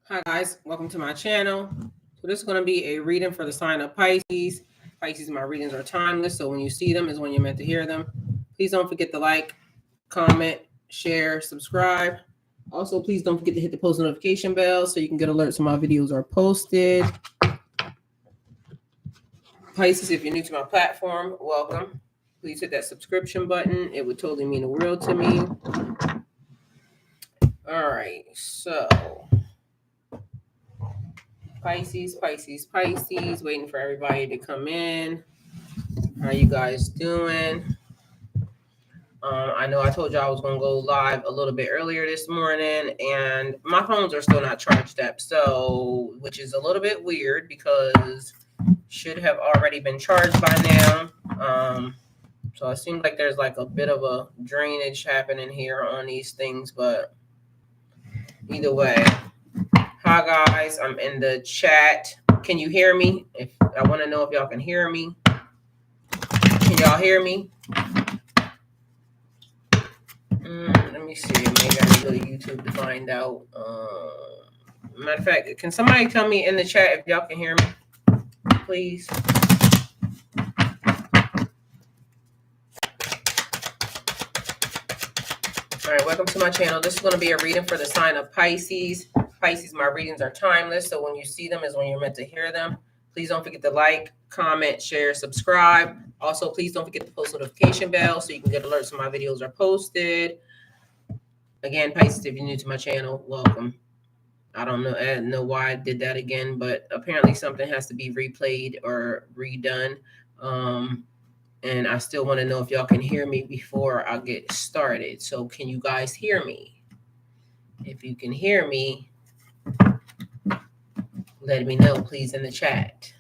Hi guys, welcome to my channel. So this is going to be a reading for the sign of Pisces. Pisces, my readings are timeless, so when you see them is when you're meant to hear them. Please don't forget to like, comment, share, subscribe. Also, please don't forget to hit the post notification bell so you can get alerts when my videos are posted. Pisces, if you're new to my platform, welcome. Please hit that subscription button. It would totally mean the world to me. All right, so Pisces, waiting for everybody to come in. How you guys doing? I know I told you I was going to go live a little bit earlier this morning, and my phones are still not charged up, so which is a little bit weird because should have already been charged by now. So it seems like there's like a bit of a drainage happening here on these things, but either way. Hi guys, I'm in the chat. Can you hear me? If I want to know if y'all can hear me. Can y'all hear me? Let me see. Maybe I need to go to YouTube to find out. Matter of fact, can somebody tell me in the chat if y'all can hear me, please? All right, welcome to my channel. This is going to be a reading for the sign of Pisces. Pisces, my readings are timeless, so when you see them is when you're meant to hear them. Please don't forget to like, comment, share, subscribe. Also, please don't forget to post notification bell so you can get alerts when my videos are posted. Again, Pisces, if you're new to my channel, welcome. I don't know why I did that again, but apparently something has to be replayed or redone. And I still want to know if y'all can hear me before I get started. So can you guys hear me? If you can hear me, let me know, please, in the chat.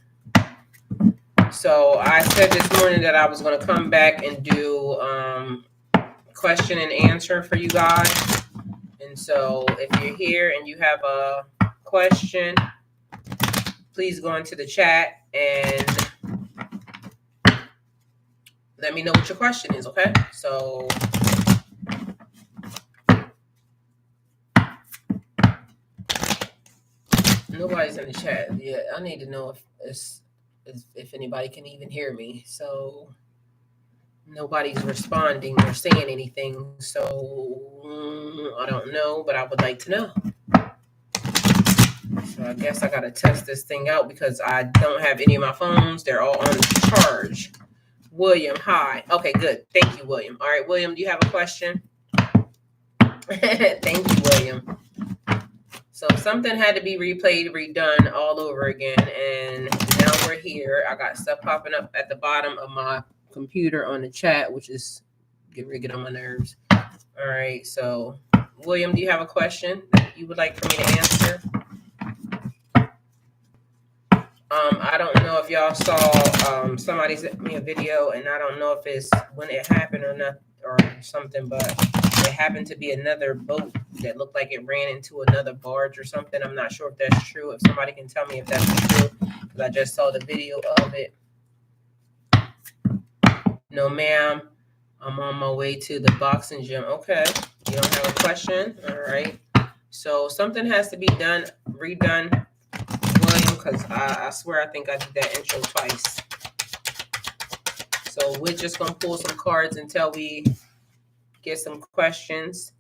So I said this morning that I was going to come back and do question and answer for you guys. And so if you're here and you have a question, please go into the chat and let me know what your question is, okay? So nobody's in the chat yet. I need to know if anybody can even hear me. So nobody's responding or saying anything. So I don't know, but I would like to know. So I guess I got to test this thing out because I don't have any of my phones. They're all on charge. William, hi. Okay, good. Thank you, William. All right, William, do you have a question? Thank you, William. So something had to be replayed, redone all over again. And now we're here. I got stuff popping up at the bottom of my computer on the chat, which is get on my nerves. All right. So, William, do you have a question that you would like for me to answer? I don't know if y'all saw somebody sent me a video, and I don't know if it's when it happened or not or something, but it happened to be another boat that looked like it ran into another barge or something. I'm not sure if that's true. If somebody can tell me if that's true, because I just saw the video of it. No, ma'am. I'm on my way to the boxing gym. Okay. You don't have a question? All right. So something has to be redone, William, because I swear I think I did that intro twice. So we're just going to pull some cards until we get some questions.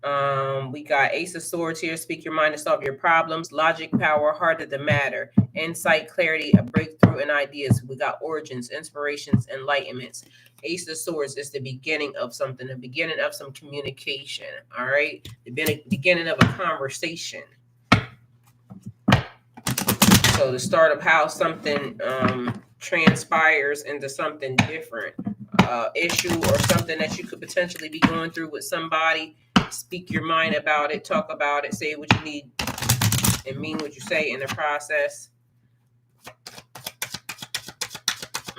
We got Ace of Swords here. Speak your mind to solve your problems. Logic, power, heart of the matter. Insight, clarity, a breakthrough in ideas. We got origins, inspirations, enlightenments. Ace of Swords is the beginning of something, the beginning of some communication. All right. The beginning of a conversation. So the start of how something transpires into something different. Issue or something that you could potentially be going through with somebody. Speak your mind about it, talk about it, say what you need, and mean what you say in the process.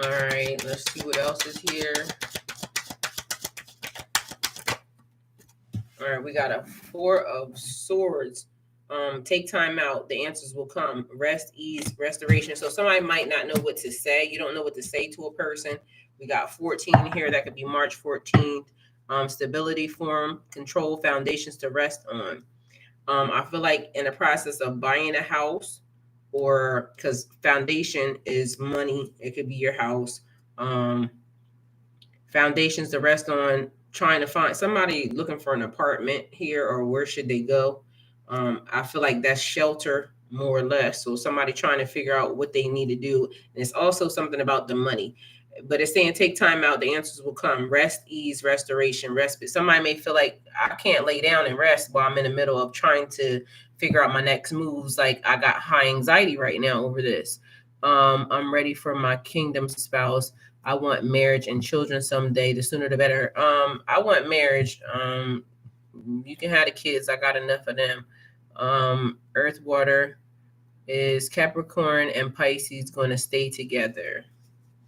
All right, let's see what else is here. All right, we got a Four of Swords. Take time out. The answers will come. Rest, ease, restoration. So somebody might not know what to say. You don't know what to say to a person. We got 14 here. That could be March 14th. Stability, form, control, foundations to rest on. I feel like in the process of buying a house, or because foundation is money, it could be your house. Um, Foundations to rest on, trying to find somebody looking for an apartment here, or where should they go. I feel like that's shelter more or less, so somebody trying to figure out what they need to do. And it's also something about the money, but it's saying take time out, the answers will come. Rest, ease, restoration, respite. Somebody may feel like I can't lay down and rest while I'm in the middle of trying to figure out my next moves. Like I got high anxiety right now over this. I'm ready for my kingdom spouse. I want marriage and children someday. The sooner the better. I want marriage. You can have the kids. I got enough of them. Earth, water, is Capricorn and Pisces going to stay together?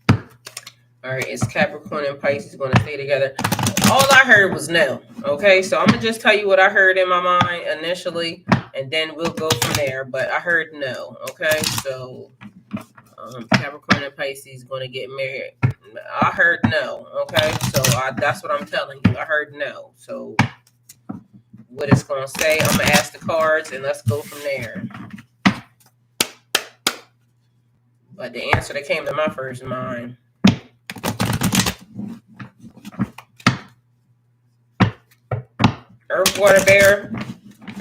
All right, is Capricorn and Pisces going to stay together? All I heard was no. Okay, so I'm going to just tell you what I heard in my mind initially, and then we'll go from there. But I heard no. Okay, so Capricorn and Pisces going to get married. I heard no. Okay, so that's what I'm telling you. I heard no. So what it's going to say, I'm going to ask the cards, and let's go from there. But the answer that came to my first mind. Earth, water, bear.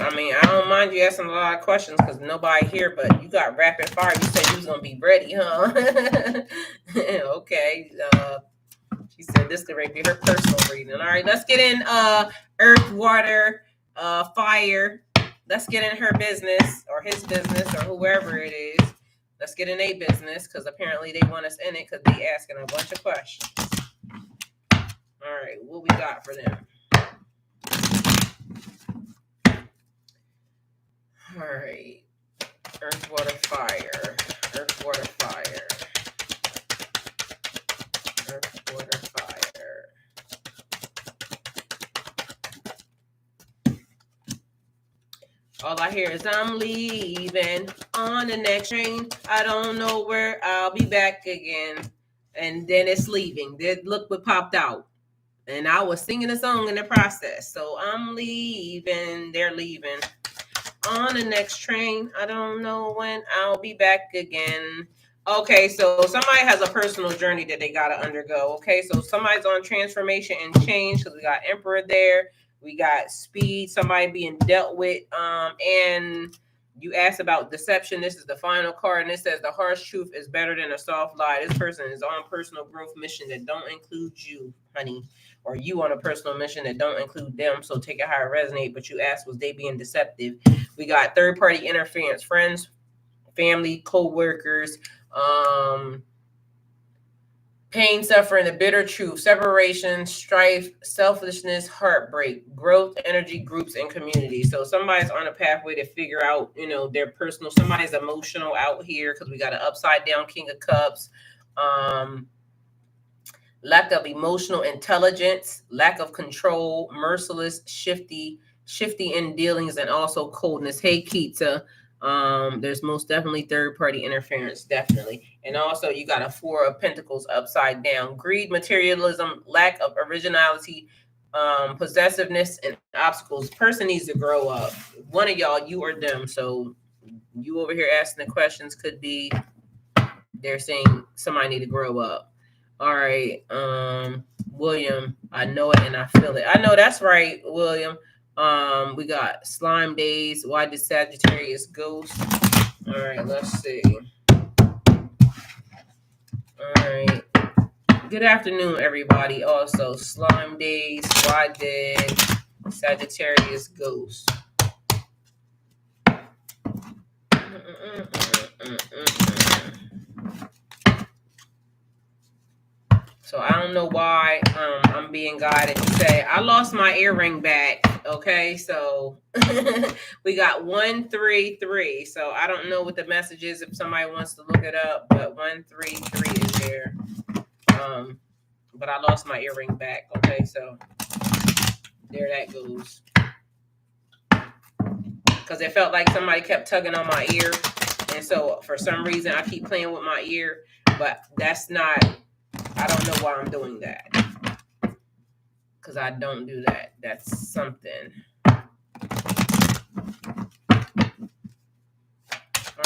I mean, I don't mind you asking a lot of questions because nobody here, but you got rapid fire. You said you was going to be ready, huh? Okay. She said this could be her personal reading. All right, let's get in earth, water, fire. Let's get in her business or his business or whoever it is. Let's get in a business because apparently they want us in it because they asking a bunch of questions. All right, what we got for them? All right, earth, water, fire. Earth, water, fire. Earth, water, fire. All I hear is I'm leaving on the next train. I don't know where I'll be back again. And then it's leaving. Look what popped out. And I was singing a song in the process. So I'm leaving. They're leaving on the next train. I don't know when I'll be back again. Okay, so somebody has a personal journey that they got to undergo. Okay, so somebody's on transformation and change because we got Emperor there. We got speed, somebody being dealt with. And you asked about deception. This is the final card, and it says the harsh truth is better than a soft lie. This person is on personal growth mission that don't include you, honey, or you on a personal mission that don't include them. So take it how it resonates. But you asked, was they being deceptive? We got third-party interference, friends, family, co-workers, pain, suffering, the bitter truth, separation, strife, selfishness, heartbreak, growth, energy, groups, and community. So somebody's on a pathway to figure out, their personal, somebody's emotional out here because we got an upside down King of Cups. Lack of emotional intelligence, lack of control, merciless, shifty in dealings, and also coldness. Hey, Keita. There's most definitely third-party interference, definitely. And also you got a Four of Pentacles upside down. Greed, materialism, lack of originality, possessiveness, and obstacles. Person needs to grow up. One of y'all, you or them. So you over here asking the questions could be they're saying somebody need to grow up. All right, William, I know it and I feel it. I know that's right, William. We got slime days. Why did Sagittarius ghost? All right, let's see. All right. Good afternoon, everybody. Also, slime days. Why did Sagittarius ghost? So I don't know why I'm being guided to say I lost my earring back. Okay, so we got 133. So I don't know what the message is if somebody wants to look it up, but 133 is there. But I lost my earring back. Okay, so there that goes. Because it felt like somebody kept tugging on my ear, and so for some reason I keep playing with my ear, but that's not. I don't know why I'm doing that. Because I don't do that. That's something.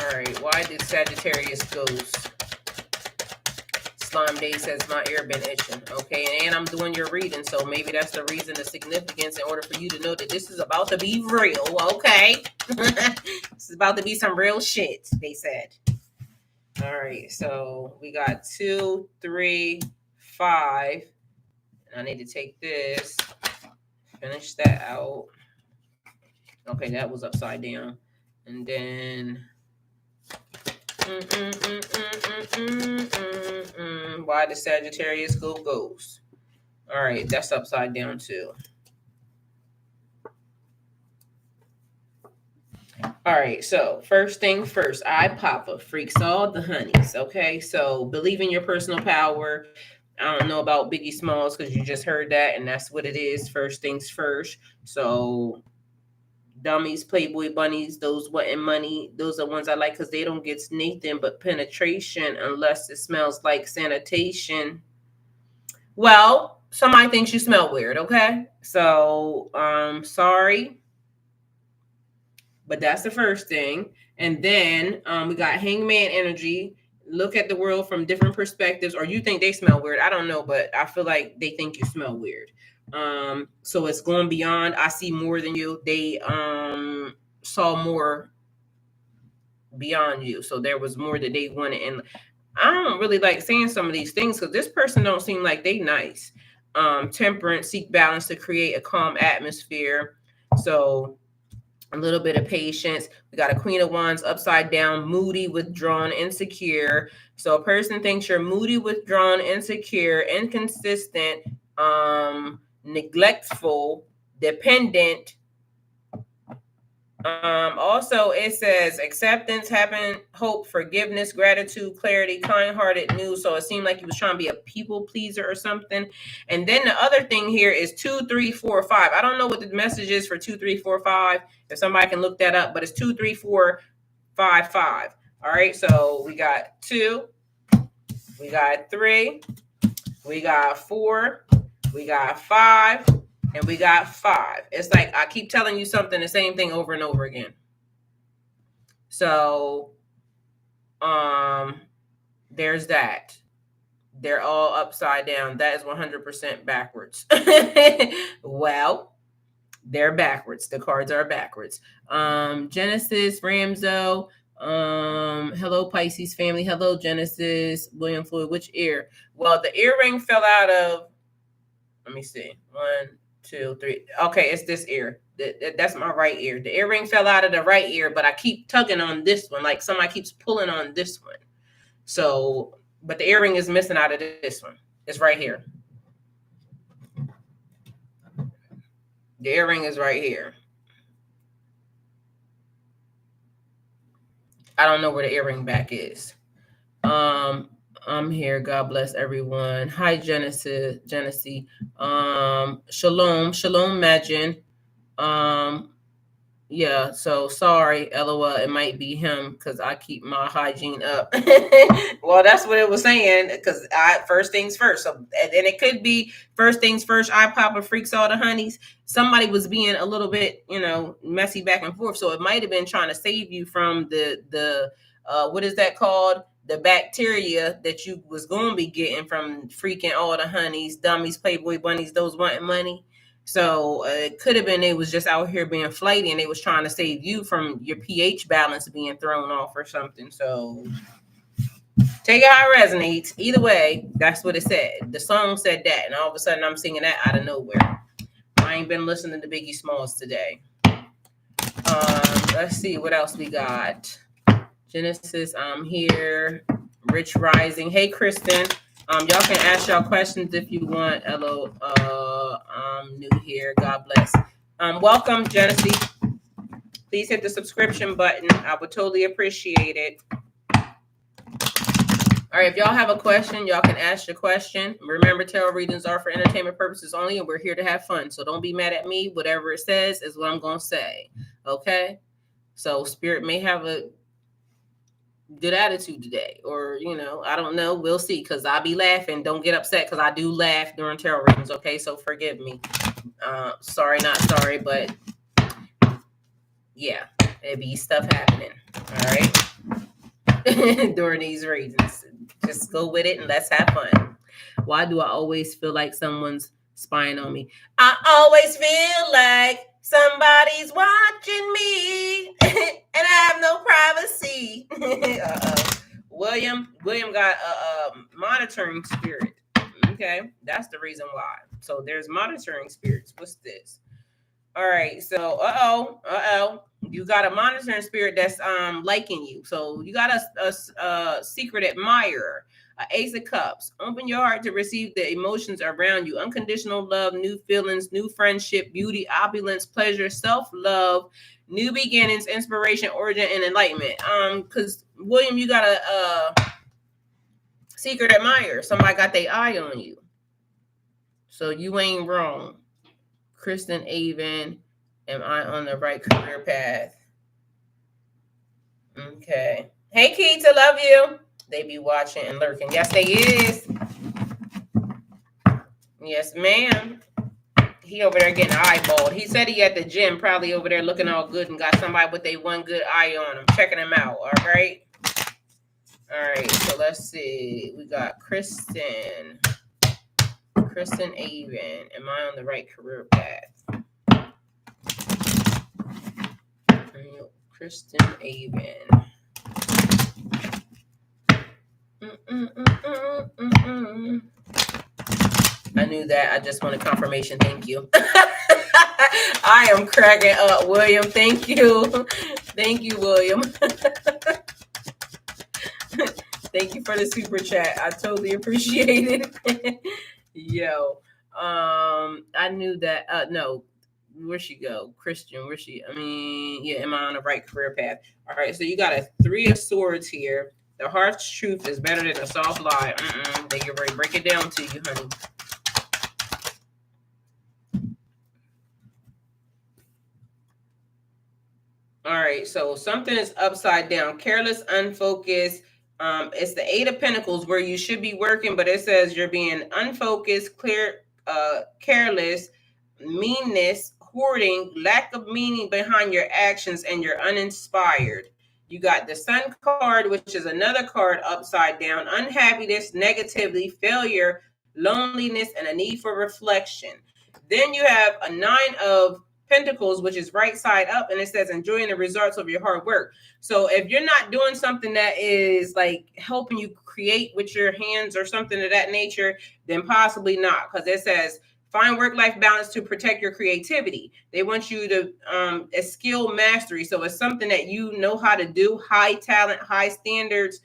All right. Why did Sagittarius ghost? Slime Day says my ear been itching. Okay, and I'm doing your reading, so maybe that's the reason, the significance, in order for you to know that this is about to be real. Okay, this is about to be some real shit. They said. All right, so we got 2, 3, 5. And I need to take this, finish that out. Okay, that was upside down, and then. Why the Sagittarius go ghost? All right, that's upside down too. All right, so first thing first, I Papa freaks all the honeys. Okay, so believe in your personal power. I don't know about Biggie Smalls because you just heard that, and that's what it is. First things first. So dummies, Playboy bunnies, those wanting money, those are ones I like because they don't get Nathan but penetration unless it smells like sanitation. Well, somebody thinks you smell weird, okay? So, sorry. But that's the first thing. And then we got hangman energy. Look at the world from different perspectives, or you think they smell weird. I don't know, but I feel like they think you smell weird. So it's going beyond. I see more than you. They saw more beyond you. So there was more that they wanted. And I don't really like saying some of these things because this person don't seem like they nice. Temperance, seek balance to create a calm atmosphere. So a little bit of patience. We got a Queen of Wands upside down, moody, withdrawn, insecure. So a person thinks you're moody, withdrawn, insecure, inconsistent, neglectful, dependent. Also, it says acceptance, having hope, forgiveness, gratitude, clarity, kind-hearted news. So it seemed like he was trying to be a people pleaser or something. And then the other thing here is 2, 3, 4, 5. I don't know what the message is for 2, 3, 4, 5. If somebody can look that up, but it's 2, 3, 4, 5, 5. All right, so we got 2, we got 3, we got 4, we got 5. And we got 5. It's like I keep telling you something, the same thing over and over again. So, there's that. They're all upside down. That is 100% backwards. Well, they're backwards. The cards are backwards. Genesis, Ramzo. Hello, Pisces family. Hello, Genesis. William Floyd. Which ear? Well, the earring fell out of. Let me see. 1, 2, 3. Okay, it's this ear. That's my right ear. The earring fell out of the right ear, but I keep tugging on this one. Like somebody keeps pulling on this one. So, but the earring is missing out of this one. It's right here. The earring is right here. I don't know where the earring back is. I'm here. God bless everyone. Hi, Genesis. Shalom, Magin. Yeah, so sorry, LOL. It might be him because I keep my hygiene up. Well, that's what it was saying, because I first things first. So, and it could be first things first. I Papa freaks all the honeys. Somebody was being a little bit, messy back and forth. So it might have been trying to save you from the what is that called? The bacteria that you was going to be getting from freaking all the honeys, dummies, Playboy bunnies, those wanting money. So it could have been they was just out here being flighty and they was trying to save you from your pH balance being thrown off or something. So take it how it resonates. Either way, that's what it said. The song said that, and all of a sudden I'm singing that out of nowhere. I ain't been listening to Biggie Smalls today. Let's see what else we got. Genesis, I'm here. Rich Rising. Hey, Kristen. Y'all can ask y'all questions if you want. Hello, I'm new here. God bless. Welcome, Genesis. Please hit the subscription button. I would totally appreciate it. All right, if y'all have a question, y'all can ask your question. Remember, tarot readings are for entertainment purposes only, and we're here to have fun. So don't be mad at me. Whatever it says is what I'm going to say. Okay? So Spirit may have a good attitude today, or I don't know, we'll see, because I'll be laughing. Don't get upset because I do laugh during tarot readings, okay? So forgive me. Sorry, not sorry, but yeah. There be stuff happening. All right. During these readings. Just go with it and let's have fun. Why do I always feel like someone's spying on me? I always feel like somebody's watching me and I have no privacy. William got a monitoring spirit. Okay, that's the reason why. So there's monitoring spirits. What's this? All right, so you got a monitoring spirit that's liking you. So you got a secret admirer, a ace of cups. Open your heart to receive the emotions around you: unconditional love, new feelings, new friendship, beauty, opulence, pleasure, self-love, new beginnings, inspiration, origin, and enlightenment. Because William, you got a secret admirer. Somebody got their eye on you, so you ain't wrong. Kristen Avon, am I on the right career path? Okay. Hey, Keita, love you. They be watching and lurking. Yes, they is. Yes, ma'am. He over there getting eyeballed. He said he at the gym, probably over there looking all good and got somebody with a one good eye on him, checking him out. All right. All right. So let's see. We got Kristen Avon. Am I on the right career path? Kristen Avon. I knew that. I just wanted confirmation. Thank you. I am cracking up, William. Thank you. Thank you, William. Thank you for the super chat. I totally appreciate it. Yo. I knew that. No. Where'd she go? Christian, where's she? Am I on the right career path? All right, so you got a 3 of Swords here. The harsh truth is better than a soft lie. They get ready to break it down to you, honey. All right, so something is upside down. Careless, unfocused. It's the 8 of Pentacles where you should be working, but it says you're being unfocused, careless, meanness, hoarding, lack of meaning behind your actions, and you're uninspired. You got the Sun card, which is another card upside down: unhappiness, negativity, failure, loneliness, and a need for reflection. Then you have a 9 of Pentacles, which is right side up, and it says enjoying the results of your hard work. So if you're not doing something that is like helping you create with your hands or something of that nature, then possibly not, because it says find work-life balance to protect your creativity. They want you to a skill mastery. So it's something that you know how to do, high talent, high standards,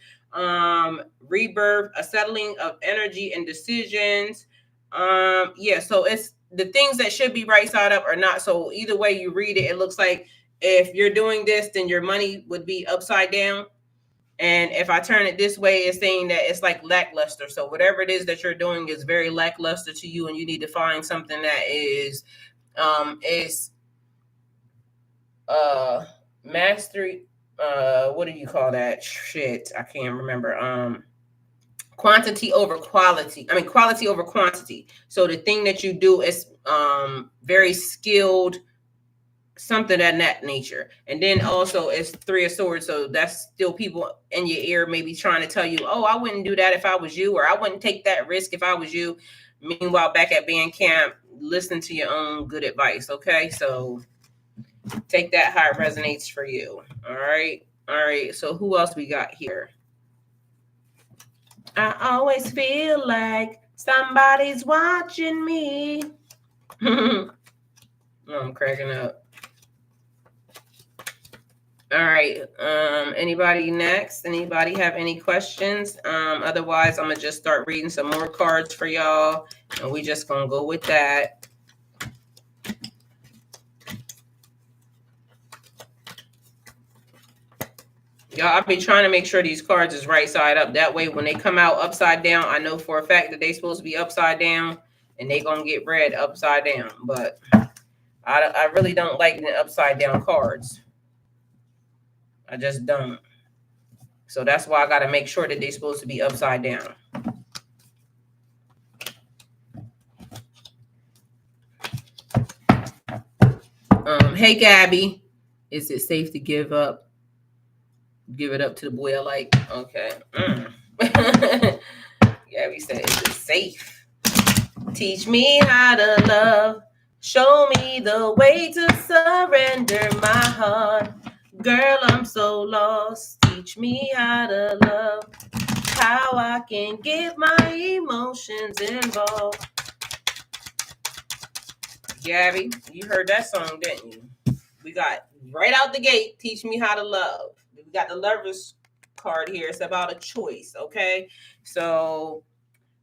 rebirth, a settling of energy and decisions. So it's the things that should be right side up or not. So either way you read it, it looks like if you're doing this, then your money would be upside down. And if I turn it this way, it's saying that it's like lackluster. So whatever it is that you're doing is very lackluster to you, and you need to find something that is mastery. What do you call that? Shit, I can't remember. Quantity over quality. Quality over quantity. So the thing that you do is very skilled, something of that nature. And then also it's 3 of Swords, so that's still people in your ear maybe trying to tell you, oh, I wouldn't do that if I was you, or I wouldn't take that risk if I was you. Meanwhile, back at band camp, listen to your own good advice. Okay, so take that how it resonates for you. All right, so who else we got here? I always feel like somebody's watching me. I'm cracking up. All right. Anybody next? Anybody have any questions? Otherwise, I'm gonna just start reading some more cards for y'all, and we just gonna go with that. Y'all, I'll be trying to make sure these cards is right side up. That way, when they come out upside down, I know for a fact that they supposed to be upside down, and they gonna get read upside down. But I really don't like the upside down cards. I just don't. So that's why I got to make sure that they're supposed to be upside down. Hey, Gabby. Is it safe to give it up to the boy I like? Okay. Gabby said, is it safe? Teach me how to love. Show me the way to surrender my heart. Girl, I'm so lost. Teach me how to love. How I can get my emotions involved. Gabby, you heard that song, didn't you? We got right out the gate, teach me how to love. We got the lovers card here. It's about a choice, okay? So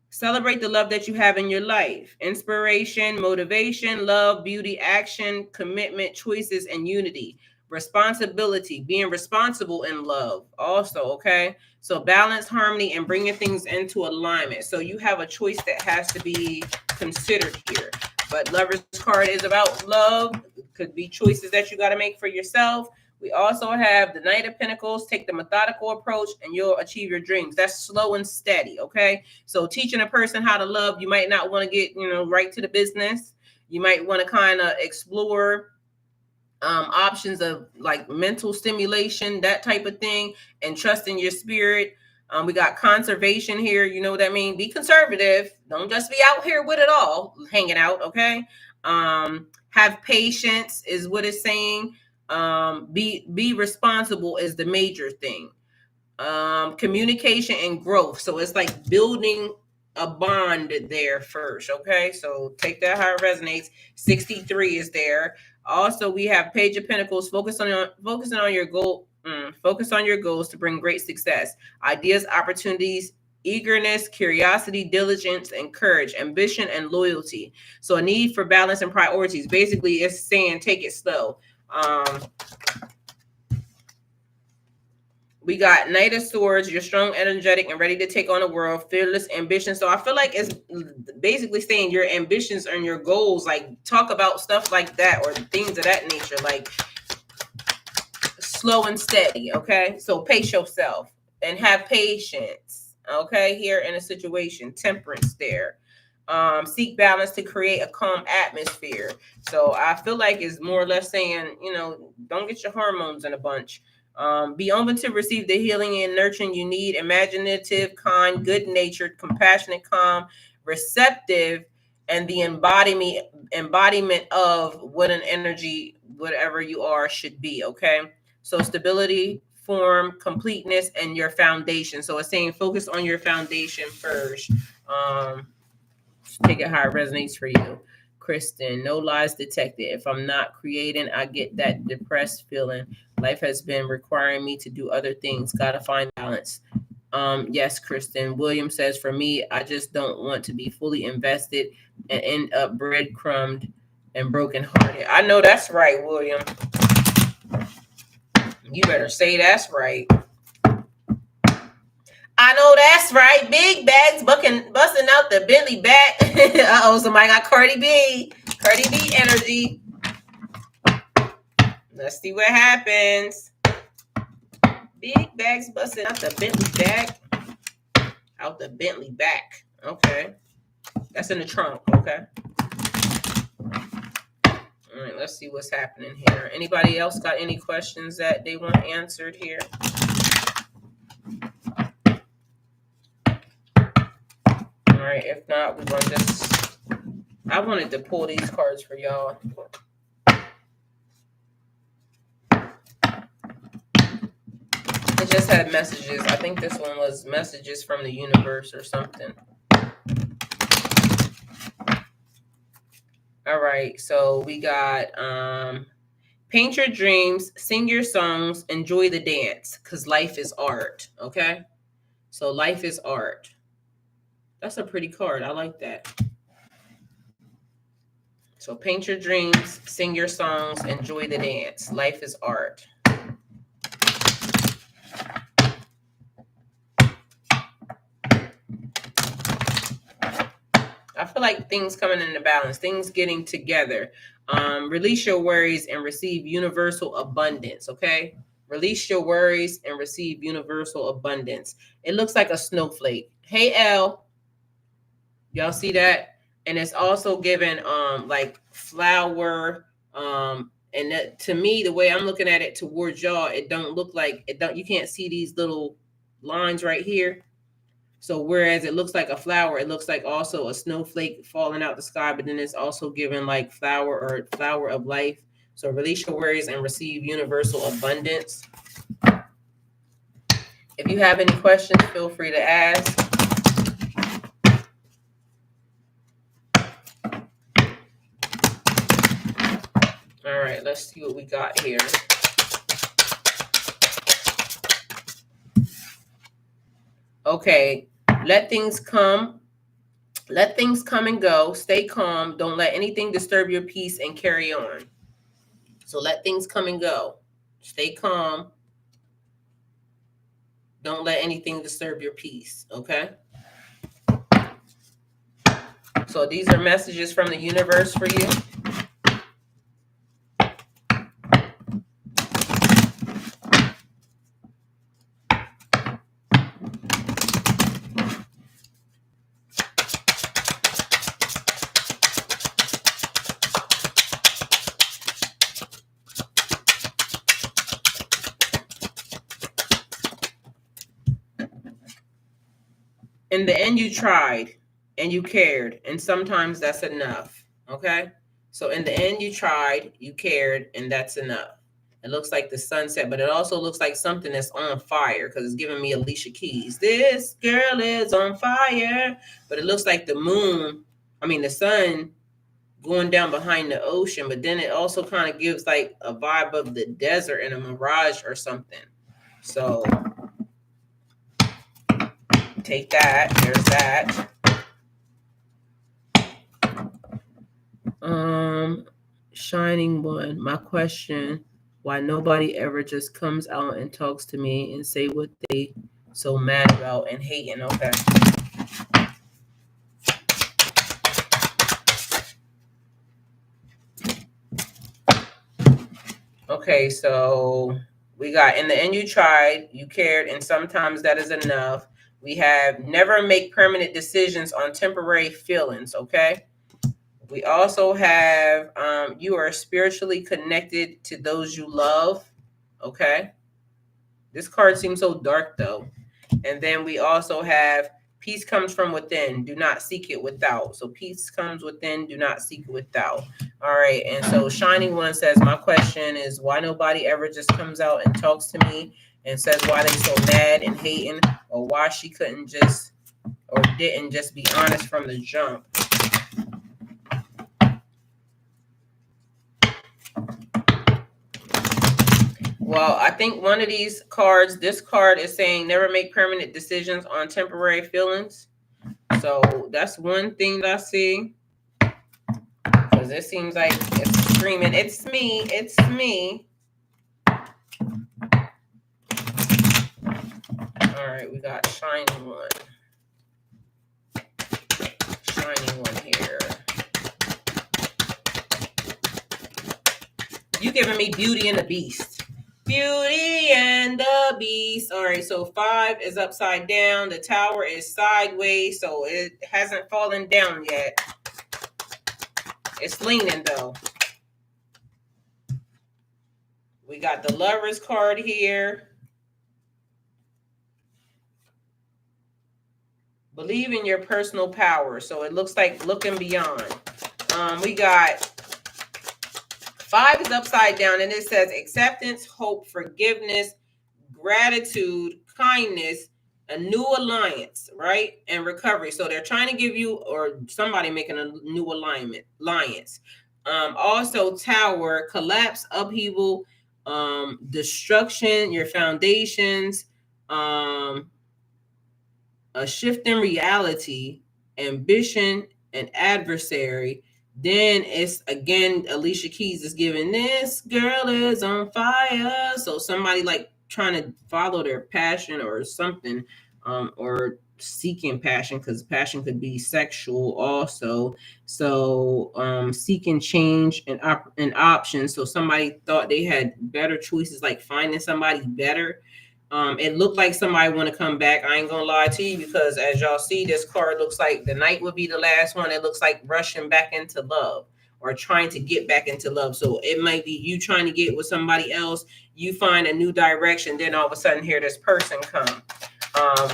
celebrate the love that you have in your life. Inspiration, motivation, love, beauty, action, commitment, choices, and unity. Responsibility, being responsible in love also, okay? So balance, harmony, and bringing things into alignment. So you have a choice that has to be considered here. But lover's card is about love. It could be choices that you got to make for yourself. We also have the Knight of Pentacles. Take the methodical approach and you'll achieve your dreams. That's slow and steady, okay? So teaching a person how to love, you might not want to get, right to the business. You might want to kind of explore options of like mental stimulation, that type of thing, and trust in your spirit. We got conservation here. You know what I mean? Be conservative. Don't just be out here with it all, hanging out, okay? Have patience is what it's saying. Be responsible is the major thing. Communication and growth. So it's like building a bond there first, okay? So take that how it resonates. 63 is there. Also, we have Page of Pentacles. Focusing on your goal. Focus on your goals to bring great success. Ideas, opportunities, eagerness, curiosity, diligence, and courage, ambition, and loyalty. So a need for balance and priorities. Basically, it's saying take it slow. We got Knight of Swords. You're strong, energetic, and ready to take on the world. Fearless ambition. So I feel like it's basically saying your ambitions and your goals. Like talk about stuff like that or things of that nature. Like slow and steady. Okay. So pace yourself and have patience. Okay. Here in a situation, temperance there. Seek balance to create a calm atmosphere. So I feel like it's more or less saying, don't get your hormones in a bunch. Be open to receive the healing and nurturing you need. Imaginative, kind, good-natured, compassionate, calm, receptive, and the embodiment of what an energy, whatever you are, should be. Okay. So stability, form, completeness, and your foundation. So it's saying focus on your foundation first. Take it how it resonates for you. Kristen, no lies detected. If I'm not creating, I get that depressed feeling. Life has been requiring me to do other things. Gotta find balance. Yes, Kristen. William says, for me, I just don't want to be fully invested and end up breadcrumbed and brokenhearted. I know that's right, William. You better say that's right. I know that's right. Big bags busting out the Bentley back. Uh-oh, somebody got Cardi B. Cardi B energy. Let's see what happens. Big bags busting out the Bentley back. Out the Bentley back. Okay. That's in the trunk. Okay. All right, let's see what's happening here. Anybody else got any questions that they want answered here? All right, if not, we're going to just... I wanted to pull these cards for y'all. It just had messages. I think this one was messages from the universe or something. All right, so we got paint your dreams, sing your songs, enjoy the dance, because life is art, okay? So life is art. That's a pretty card. I like that. So paint your dreams, sing your songs, enjoy the dance. Life is art. I feel like things coming into balance, things getting together. Release your worries and receive universal abundance, okay? Release your worries and receive universal abundance. It looks like a snowflake. Hey, Elle. Y'all see that? And it's also given like flower, And that, to me, the way I'm looking at it towards y'all, it don't look like it. Don't, you can't see these little lines right here. So whereas it looks like a flower, it looks like also a snowflake falling out the sky, but then it's also given like flower or flower of life. So release your worries and receive universal abundance. If you have any questions, feel free to ask. All right, let's see what we got here. Okay, let things come. Let things come and go. Stay calm. Don't let anything disturb your peace and carry on. So let things come and go. Stay calm. Don't let anything disturb your peace. Okay. So these are messages from the universe for you. In the end, you tried and you cared, and sometimes that's enough. Okay. So in the end, you tried, you cared, and that's enough. It looks like the sunset, but it also looks like something that's on fire because it's giving me Alicia Keys. This girl is on fire. But it looks like the moon, the sun going down behind the ocean, but then it also kind of gives like a vibe of the desert and a mirage or something. So take that. There's that. Shining one. My question: why nobody ever just comes out and talks to me and say what they so mad about and hating? Okay. Okay, so we got in the end you tried, you cared, and sometimes that is enough. We have never make permanent decisions on temporary feelings, okay? We also have you are spiritually connected to those you love, okay? This card seems so dark though. And then we also have peace comes from within. Do not seek it without. So peace comes within. Do not seek it without. All right. And so Shining One says, my question is why nobody ever just comes out and talks to me and says why they so mad and hating, or why she couldn't just or didn't just be honest from the jump. Well, I think one of these cards, this card is saying never make permanent decisions on temporary feelings. So that's one thing that I see. Because it seems like it's screaming, it's me, it's me. All right, we got Shining One. Shining One here. You giving me Beauty and the Beast. Beauty and the Beast. All right, so 5 is upside down. The tower is sideways, so it hasn't fallen down yet. It's leaning, though. We got the Lover's card here. Believe in your personal power. So it looks like looking beyond. We got 5 is upside down, and it says acceptance, hope, forgiveness, gratitude, kindness, a new alliance, right? And recovery. So they're trying to give you, or somebody making a new alliance. Also tower, collapse, upheaval, destruction, your foundations, a shift in reality, ambition, and adversary. Then it's again, Alicia Keys is giving this girl is on fire. So somebody like trying to follow their passion or something, or seeking passion, because passion could be sexual also. So seeking change and options. So somebody thought they had better choices, like finding somebody better. It looked like somebody want to come back. I ain't gonna lie to you, because as y'all see, this card looks like the Knight would be the last one. It looks like rushing back into love. or trying to get back into love. So it might be you trying to get with somebody else, you find a new direction, then all of a sudden here this person come.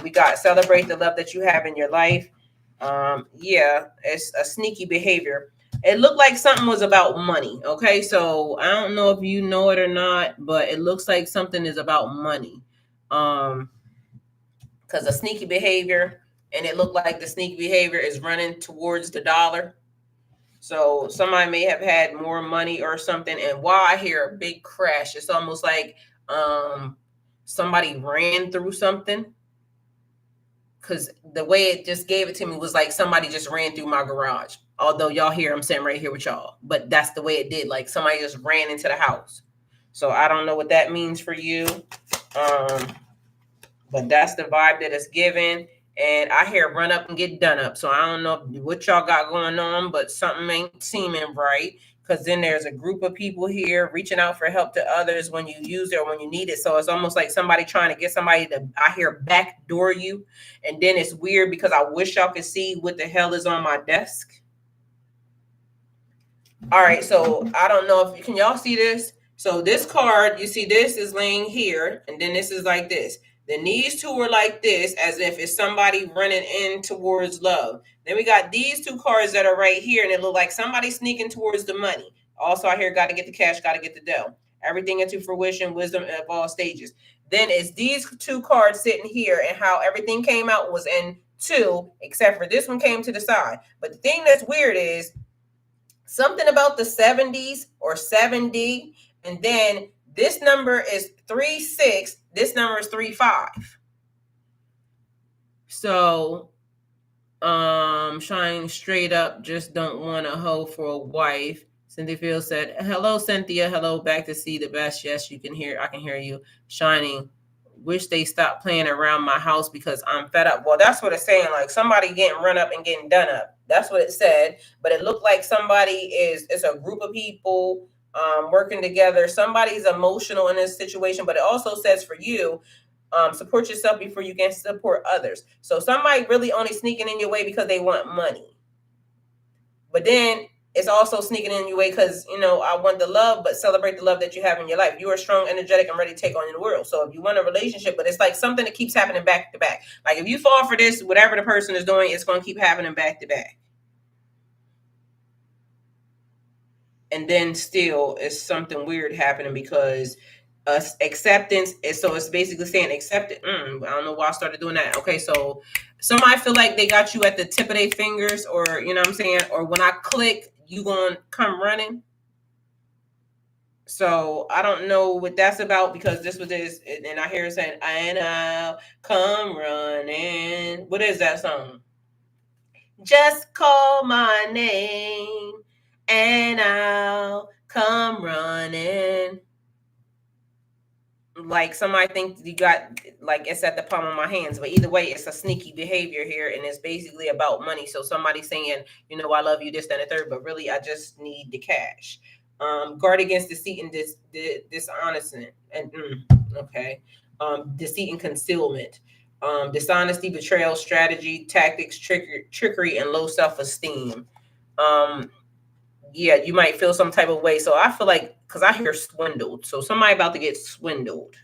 We got celebrate the love that you have in your life. Yeah, it's a sneaky behavior. It looked like something was about money. Okay, so I don't know if you know it or not, but it looks like something is about money. Because a sneaky behavior, and it looked like the sneaky behavior is running towards the dollar. So somebody may have had more money or something, and while I hear a big crash, it's almost like somebody ran through something. Because the way it just gave it to me was like somebody just ran through my garage. Although y'all hear I'm sitting right here with y'all, but that's the way it did. Like somebody just ran into the house. So I don't know what that means for you, but that's the vibe that it's given. And I hear run up and get done up. So I don't know what y'all got going on, but something ain't seeming right. Because then there's a group of people here reaching out for help to others when you use it or when you need it. So it's almost like somebody trying to get somebody to, I hear, backdoor you. And then it's weird because I wish y'all could see what the hell is on my desk. All right, so I don't know if can y'all see this? So this card, you see this is laying here, and then this is like this. Then these two are like this, as if it's somebody running in towards love. Then we got these two cards that are right here, and it look like somebody sneaking towards the money. Also, I hear got to get the cash, got to get the dough. Everything into fruition, wisdom of all stages. Then it's these two cards sitting here, and how everything came out was in two, except for this one came to the side. But the thing that's weird is something about the 70s or 70, and then this number is 36, this number is 35. So shine straight up, just don't want a hoe for a wife. Cynthia Fields said, hello Cynthia, hello, back to see the best. Yes, you can hear, I can hear you. Shining, wish they stopped playing around my house because I'm fed up. Well, that's what it's saying, like somebody getting run up and getting done up. That's what it said. But it looked like it's a group of people working together. Somebody's emotional in this situation, but it also says for you, support yourself before you can support others. So somebody really only sneaking in your way because they want money. But then it's also sneaking in your way because, I want the love, but celebrate the love that you have in your life. You are strong, energetic, and ready to take on the world. So if you want a relationship, but it's like something that keeps happening back to back. Like if you fall for this, whatever the person is doing, it's going to keep happening back to back. And then still it's something weird happening because acceptance is, so it's basically saying accept it. I don't know why I started doing that. Okay, so somebody feel like they got you at the tip of their fingers, or you know what I'm saying, or when I click, you gonna come running. So I don't know what that's about because this was this, and I hear it saying, and I'll come running. What is that song? Just call my name and I'll come running. Like somebody thinks you got, like it's at the palm of my hands, but either way, it's a sneaky behavior here, and it's basically about money. So somebody's saying, I love you, this, that, and the third, but really, I just need the cash. Guard against deceit and dishonesty, and okay, deceit and concealment, dishonesty, betrayal, strategy, tactics, trickery, and low self-esteem. Yeah, you might feel some type of way. So I feel like, because I hear swindled. So somebody about to get swindled.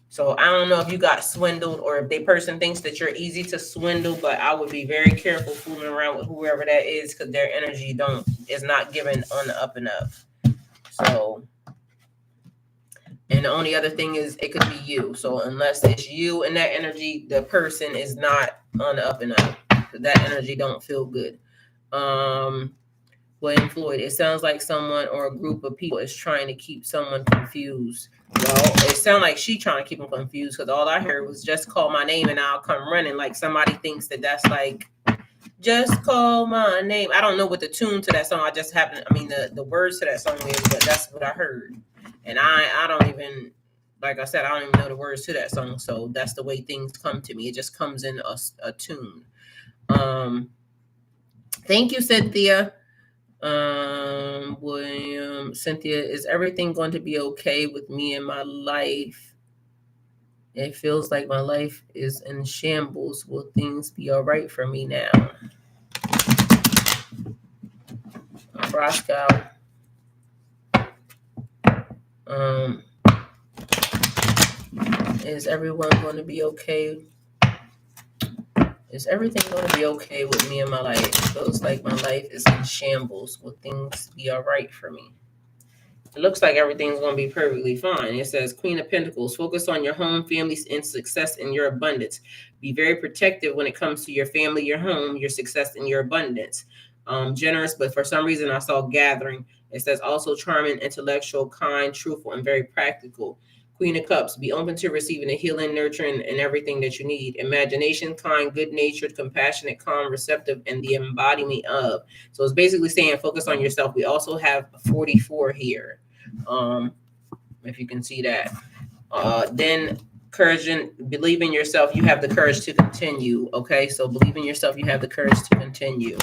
So I don't know if you got swindled or if the person thinks that you're easy to swindle, but I would be very careful fooling around with whoever that is because their energy is not given on the up and up. So, and the only other thing is it could be you. So unless it's you and that energy, the person is not on the up and up. That energy don't feel good. William Floyd, it sounds like someone or a group of people is trying to keep someone confused. Well, it sounds like she trying to keep them confused because all I heard was just call my name and I'll come running. Like somebody thinks that's like, just call my name. I don't know what the tune to that song. The words to that song is, but that's what I heard. And I don't even, like I said, I don't even know the words to that song. So that's the way things come to me. It just comes in a tune. Thank you, Cynthia. William, Cynthia, is everything going to be okay with me and my life? It feels like my life is in shambles. Will things be all right for me now? Roscoe. Is everyone going to be okay? Is everything going to be okay with me and my life? It feels like my life is in shambles. Will things be all right for me? It looks like everything's going to be perfectly fine. It says Queen of Pentacles, focus on your home, families, and success in your abundance. Be very protective when it comes to your family, your home, your success, and your abundance. Generous, but for some reason I saw gathering. It says also charming, intellectual, kind, truthful, and very practical. Queen of Cups, be open to receiving the healing, nurturing, and everything that you need. Imagination, kind, good-natured, compassionate, calm, receptive, and the embodiment of. So it's basically saying focus on yourself. We also have 44 here. If you can see that. Then courage and believe in yourself. You have the courage to continue. Okay, so believe in yourself. You have the courage to continue.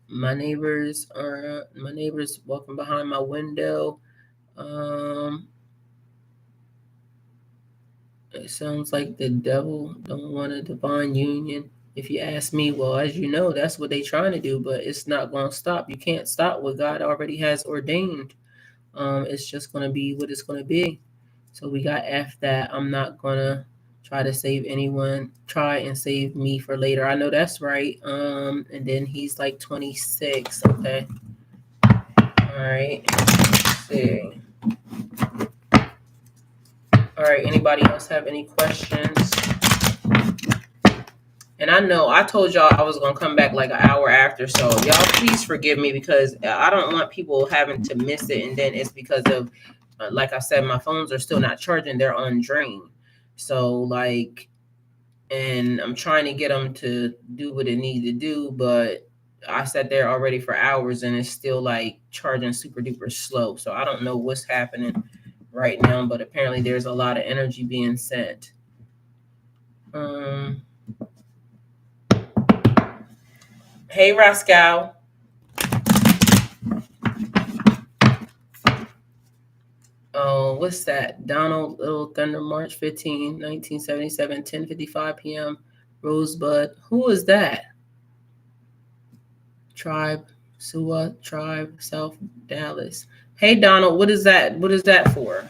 My neighbors walking behind my window. It sounds like the devil don't want a divine union. If you ask me, well, as you know, that's what they're trying to do, but it's not going to stop. You can't stop what God already has ordained. It's just going to be what it's going to be. So we got F that I'm not going to try to save anyone. Try and save me for later. I know that's right. And then he's like 26. Okay. All right. Let's see. All right. Anybody else have any questions? And I know I told y'all I was going to come back like an hour after. So y'all please forgive me because I don't want people having to miss it. And then it's because of, like I said, my phones are still not charging. They're on drain. So like, and I'm trying to get them to do what it needs to do. But I sat there already for hours and it's still like charging super duper slow. So I don't know what's happening right now. But apparently there's a lot of energy being sent. Hey, Roscoe. Oh, what's that? Donald Little Thunder, March 15, 1977, 10:55 p.m. Rosebud. Who is that? Tribe, Sua Tribe, South Dallas. Hey, Donald, what is that? What is that for?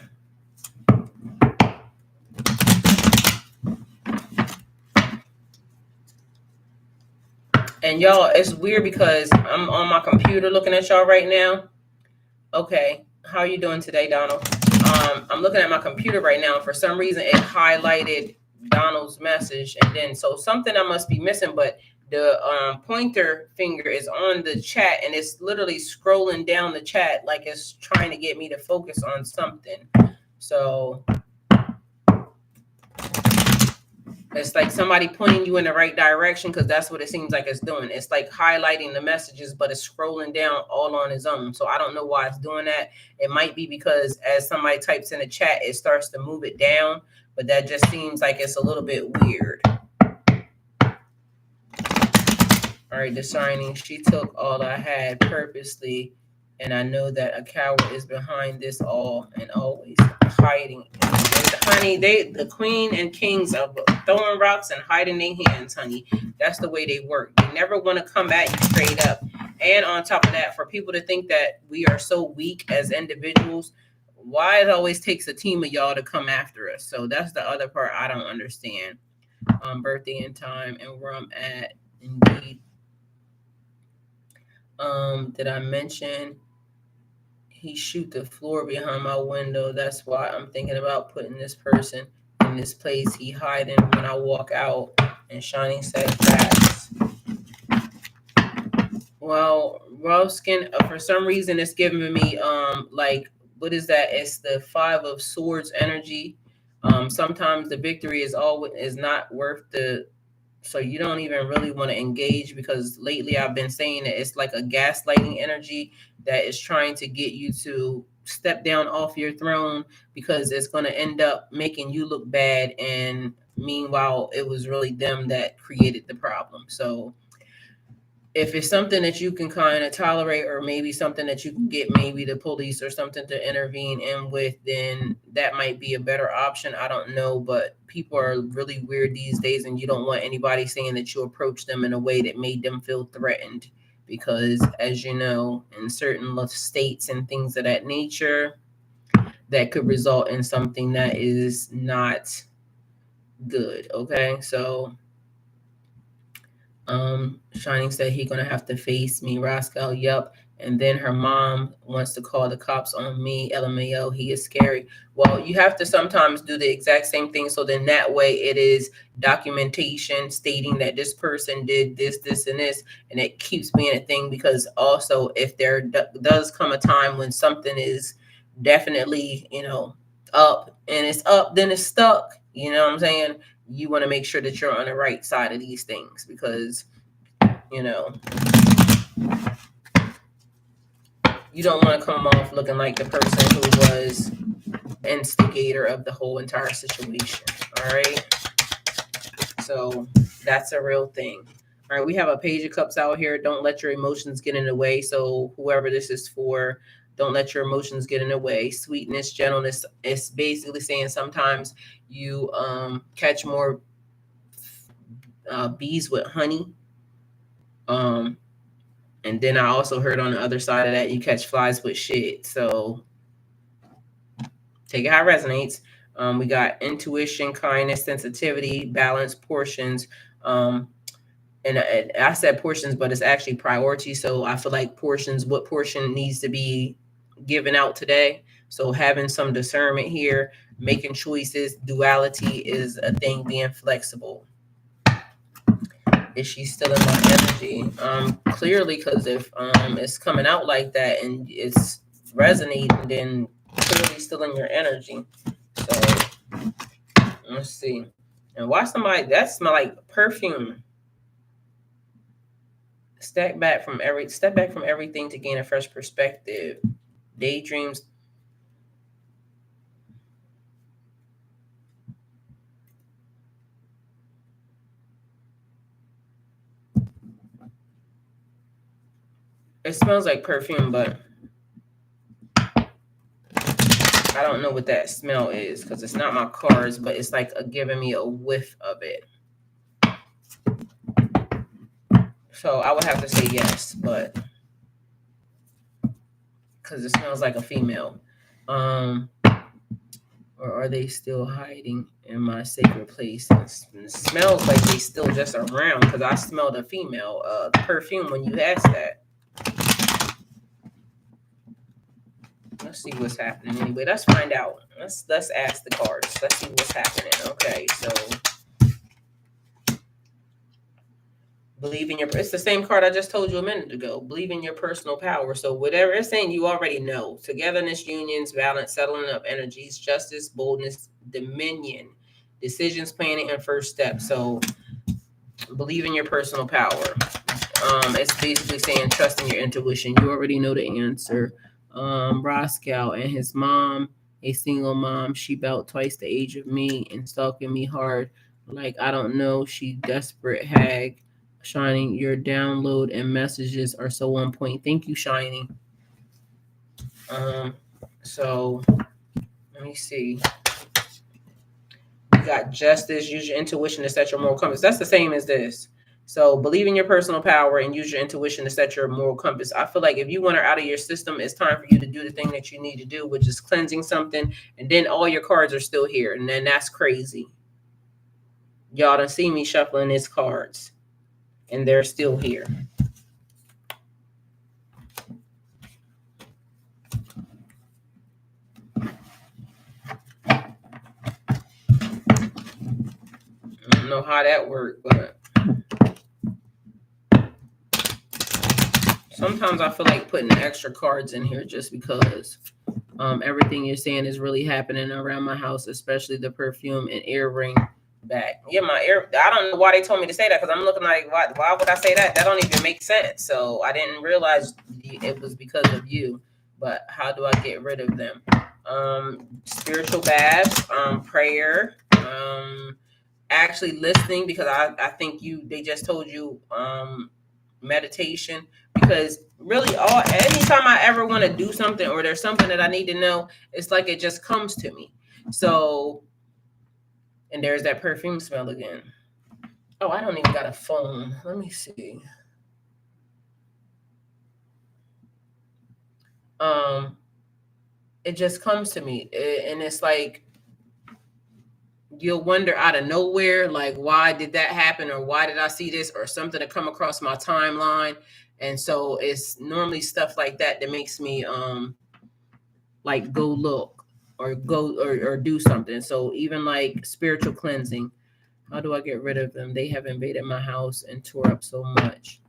And y'all, it's weird because I'm on my computer looking at y'all right now. Okay, how are you doing today, Donald? I'm looking at my computer right now. For some reason, it highlighted Donald's message, and then so something I must be missing. But the pointer finger is on the chat, and it's literally scrolling down the chat like it's trying to get me to focus on something. So it's like somebody pointing you in the right direction because that's what it seems like it's doing. It's like highlighting the messages, but it's scrolling down all on its own. So I don't know why it's doing that. It might be because as somebody types in the chat, it starts to move it down, but that just seems like it's a little bit weird. All right, discerning. She took all I had purposely, and I know that a coward is behind this all and always hiding. Honey, the queen and kings of throwing rocks and hiding their hands, honey. That's the way they work. They never want to come at you straight up. And on top of that, for people to think that we are so weak as individuals, why it always takes a team of y'all to come after us. So that's the other part I don't understand. Birthday and time and where I'm at, indeed. Did I mention he shoot the floor behind my window? That's why I'm thinking about putting this person in this place. He hiding when I walk out and shining set facts. Well, rough skin, for some reason it's giving me like, what is that? It's the 5 of Swords energy. Sometimes the victory is not worth the, so you don't even really want to engage, because lately I've been saying that it's like a gaslighting energy that is trying to get you to step down off your throne, because it's going to end up making you look bad, and meanwhile it was really them that created the problem. So if it's something that you can kind of tolerate, or maybe something that you can get maybe the police or something to intervene in with, then that might be a better option. I don't know, but people are really weird these days, and you don't want anybody saying that you approach them in a way that made them feel threatened, because as you know, in certain states and things of that nature, that could result in something that is not good. Okay, so Shining said he gonna have to face me. Roscoe, yup. And then her mom wants to call the cops on me. LMAO, he is scary. Well, you have to sometimes do the exact same thing. So then that way it is documentation stating that this person did this, this, and this. And it keeps being a thing, because also if there does come a time when something is definitely, up, and it's up, then it's stuck. You know what I'm saying? You want to make sure that you're on the right side of these things, because you don't want to come off looking like the person who was instigator of the whole entire situation. All right, so that's a real thing. All right, we have a Page of Cups out here. Don't let your emotions get in the way. So whoever this is for, don't let your emotions get in the way. Sweetness, gentleness. It's basically saying sometimes you catch more bees with honey. And then I also heard on the other side of that, you catch flies with shit. So take it how it resonates. We got intuition, kindness, sensitivity, balance, portions. And I said portions, but it's actually priority. So I feel like portions, what portion needs to be given out today. So having some discernment here, making choices, duality is a thing, being flexible. Is she still in my energy? Clearly, because if it's coming out like that and it's resonating, then clearly still in your energy. So let's see. And why somebody that smell like perfume? Step back from everything to gain a fresh perspective. Daydreams. It smells like perfume, but I don't know what that smell is, because it's not my cards, but it's like giving me a whiff of it. So I would have to say yes, but because it smells like a female. Or are they still hiding in my sacred place? It smells like they still just around, because I smelled a female perfume when you asked that. Let's see what's happening anyway. Let's find out. Let's ask the cards. Let's see what's happening. Okay, so believe in your. It's the same card I just told you a minute ago. Believe in your personal power. So whatever it's saying, you already know. Togetherness, unions, balance, settling up energies, justice, boldness, dominion, decisions, planning, and first step. So believe in your personal power. It's basically saying trust in your intuition. You already know the answer. Roscoe and his mom, a single mom, she about twice the age of me and stalking me hard. Like, I don't know, she desperate hag. Shining, your download and messages are so on point. Thank you, Shining. So let me see. You got justice, use your intuition to set your moral compass. That's the same as this. So believe in your personal power and use your intuition to set your moral compass. I feel like if you want her out of your system, it's time for you to do the thing that you need to do, which is cleansing something. And then all your cards are still here. And then that's crazy. Y'all done see me shuffling these cards, and they're still here. I don't know how that worked, but sometimes I feel like putting extra cards in here just because everything you're saying is really happening around my house, especially the perfume and earring back. Yeah, my ear. I don't know why they told me to say that, because I'm looking like, why would I say that? That don't even make sense. So I didn't realize it was because of you. But how do I get rid of them? Spiritual baths, prayer, actually listening, because I think they just told you meditation, because really anytime I ever want to do something or there's something that I need to know, it's like it just comes to me. So, and there's that perfume smell again. Oh, I don't even got a phone. Let me see. Um, it just comes to me, and it's like you'll wonder out of nowhere, like, why did that happen, or why did I see this, or something to come across my timeline. And so it's normally stuff like that that makes me like go look or go or do something. So even like spiritual cleansing, how do I get rid of them? They have invaded my house and tore up so much.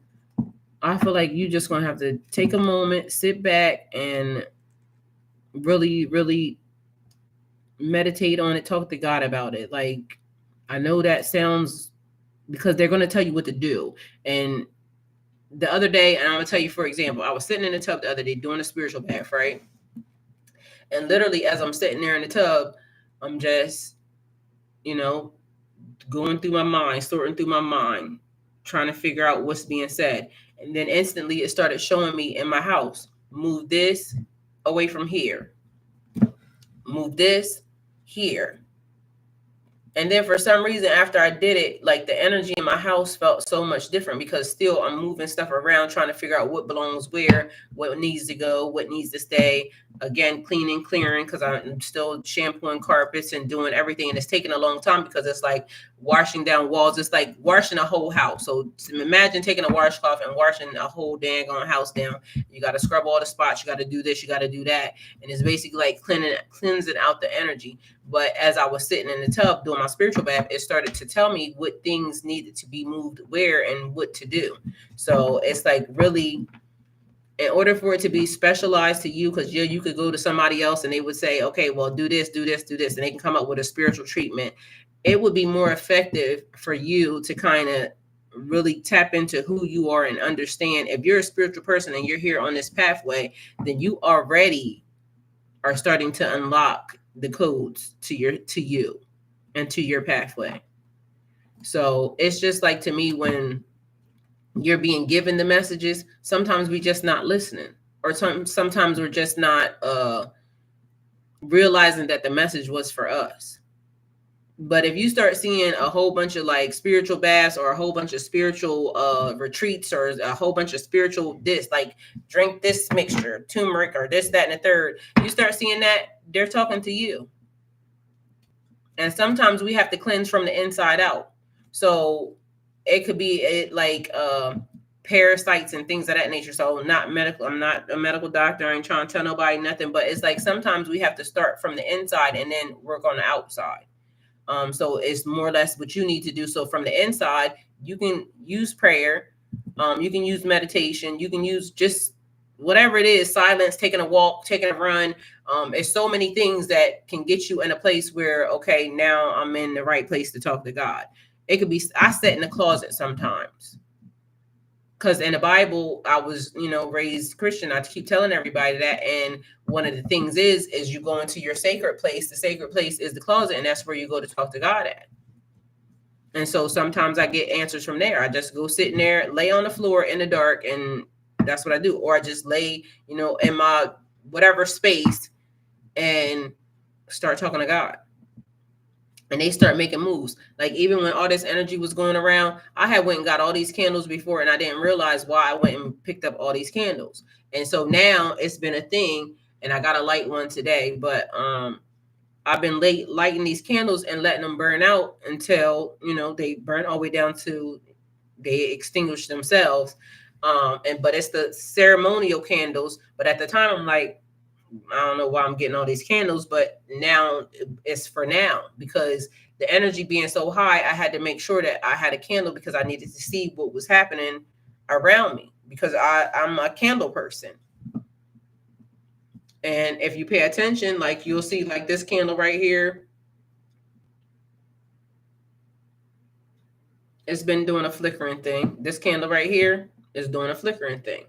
I feel like you just gonna have to take a moment, sit back, and really, really meditate on it, talk to God about it. Like, I know that sounds, because they're going to tell you what to do. And the other day, and I'm going to tell you, for example, I was sitting in the tub the other day doing a spiritual bath, right? And literally, as I'm sitting there in the tub, I'm just, you know, going through my mind, sorting through my mind, trying to figure out what's being said. And then instantly it started showing me in my house, move this away from here, move this here. And then for some reason, after I did it, like the energy in my house felt so much different, because still I'm moving stuff around, trying to figure out what belongs where, what needs to go, what needs to stay. Again, cleaning, clearing, because I'm still shampooing carpets and doing everything. And it's taking a long time, because it's like washing down walls. It's like washing a whole house. So imagine taking a washcloth and washing a whole dang on house down. You got to scrub all the spots. You got to do this. You got to do that. And it's basically like cleansing out the energy. But as I was sitting in the tub doing my spiritual bath, it started to tell me what things needed to be moved where and what to do. So it's like, really, in order for it to be specialized to you, because you could go to somebody else and they would say, okay, well, do this, do this, do this, and they can come up with a spiritual treatment. It would be more effective for you to kind of really tap into who you are and understand. If you're a spiritual person and you're here on this pathway, then you already are starting to unlock the codes to you and to your pathway. So it's just like, to me, when you're being given the messages, sometimes we just not listening, or sometimes we're just not realizing that the message was for us. But if you start seeing a whole bunch of like spiritual baths, or a whole bunch of spiritual retreats, or a whole bunch of spiritual this, like drink this mixture, turmeric, or this, that, and the third, you start seeing that they're talking to you. And sometimes we have to cleanse from the inside out. So it could be like parasites and things of that nature. So not medical. I'm not a medical doctor. I ain't trying to tell nobody nothing. But it's like sometimes we have to start from the inside and then work on the outside. So it's more or less what you need to do. So from the inside, you can use prayer. You can use meditation. You can use just whatever it is, silence, taking a walk, taking a run. It's so many things that can get you in a place where, okay, now I'm in the right place to talk to God. It could be, I sit in the closet sometimes. Because in the Bible, I was, raised Christian. I keep telling everybody that. And one of the things is you go into your sacred place. The sacred place is the closet, and that's where you go to talk to God at. And so sometimes I get answers from there. I just go sit in there, lay on the floor in the dark, and that's what I do. Or I just lay, in my whatever space and start talking to God. And they start making moves. Like, even when all this energy was going around, I had went and got all these candles before, and I didn't realize why I went and picked up all these candles. And so now it's been a thing, and I got to light one today. But I've been lighting these candles and letting them burn out until, they burn all the way down to they extinguish themselves. But it's the ceremonial candles. But at the time, I'm like, I don't know why I'm getting all these candles, but now it's for now, because the energy being so high, I had to make sure that I had a candle, because I needed to see what was happening around me, because I'm a candle person. And if you pay attention, like, you'll see, like, this candle right here, it's been doing a flickering thing. This candle right here is doing a flickering thing.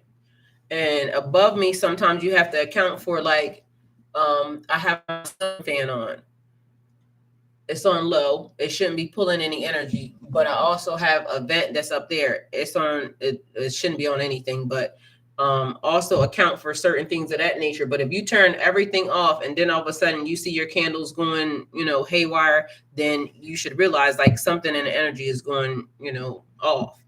And above me, sometimes you have to account for, like, I have my sun fan on. It's on low. It shouldn't be pulling any energy. But I also have a vent that's up there. It's on. It shouldn't be on anything, but also account for certain things of that nature. But if you turn everything off and then all of a sudden you see your candles going, haywire, then you should realize like something in the energy is going, off.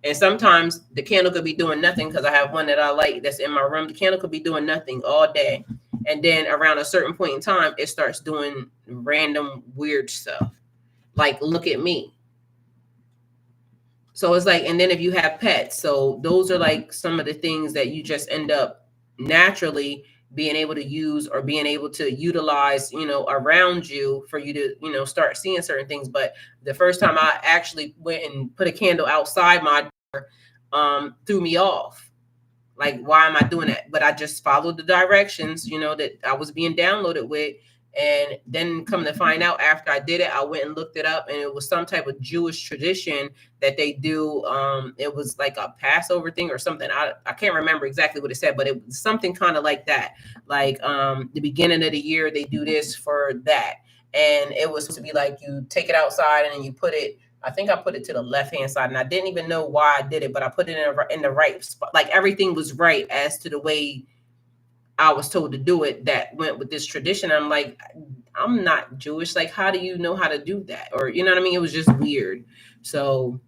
And sometimes the candle could be doing nothing, because I have one that I like that's in my room. The candle could be doing nothing all day. And then around a certain point in time, it starts doing random weird stuff. Like, look at me. So it's like, and then if you have pets, so those are like some of the things that you just end up naturally being able to use or being able to utilize, around you for you to, start seeing certain things. But the first time I actually went and put a candle outside my door, threw me off. Like, why am I doing that? But I just followed the directions, that I was being downloaded with. And then come to find out, after I did it, I went and looked it up, and it was some type of Jewish tradition that they do. It was like a Passover thing or something. I can't remember exactly what it said, but it was something kind of like that. Like the beginning of the year, they do this for that. And it was to be like, you take it outside and then you put it, I think I put it to the left-hand side, and I didn't even know why I did it, but I put it in the right spot. Like, everything was right as to the way I was told to do it that went with this tradition. I'm like, I'm not Jewish. Like, how do you know how to do that? Or, you know what I mean? It was just weird. So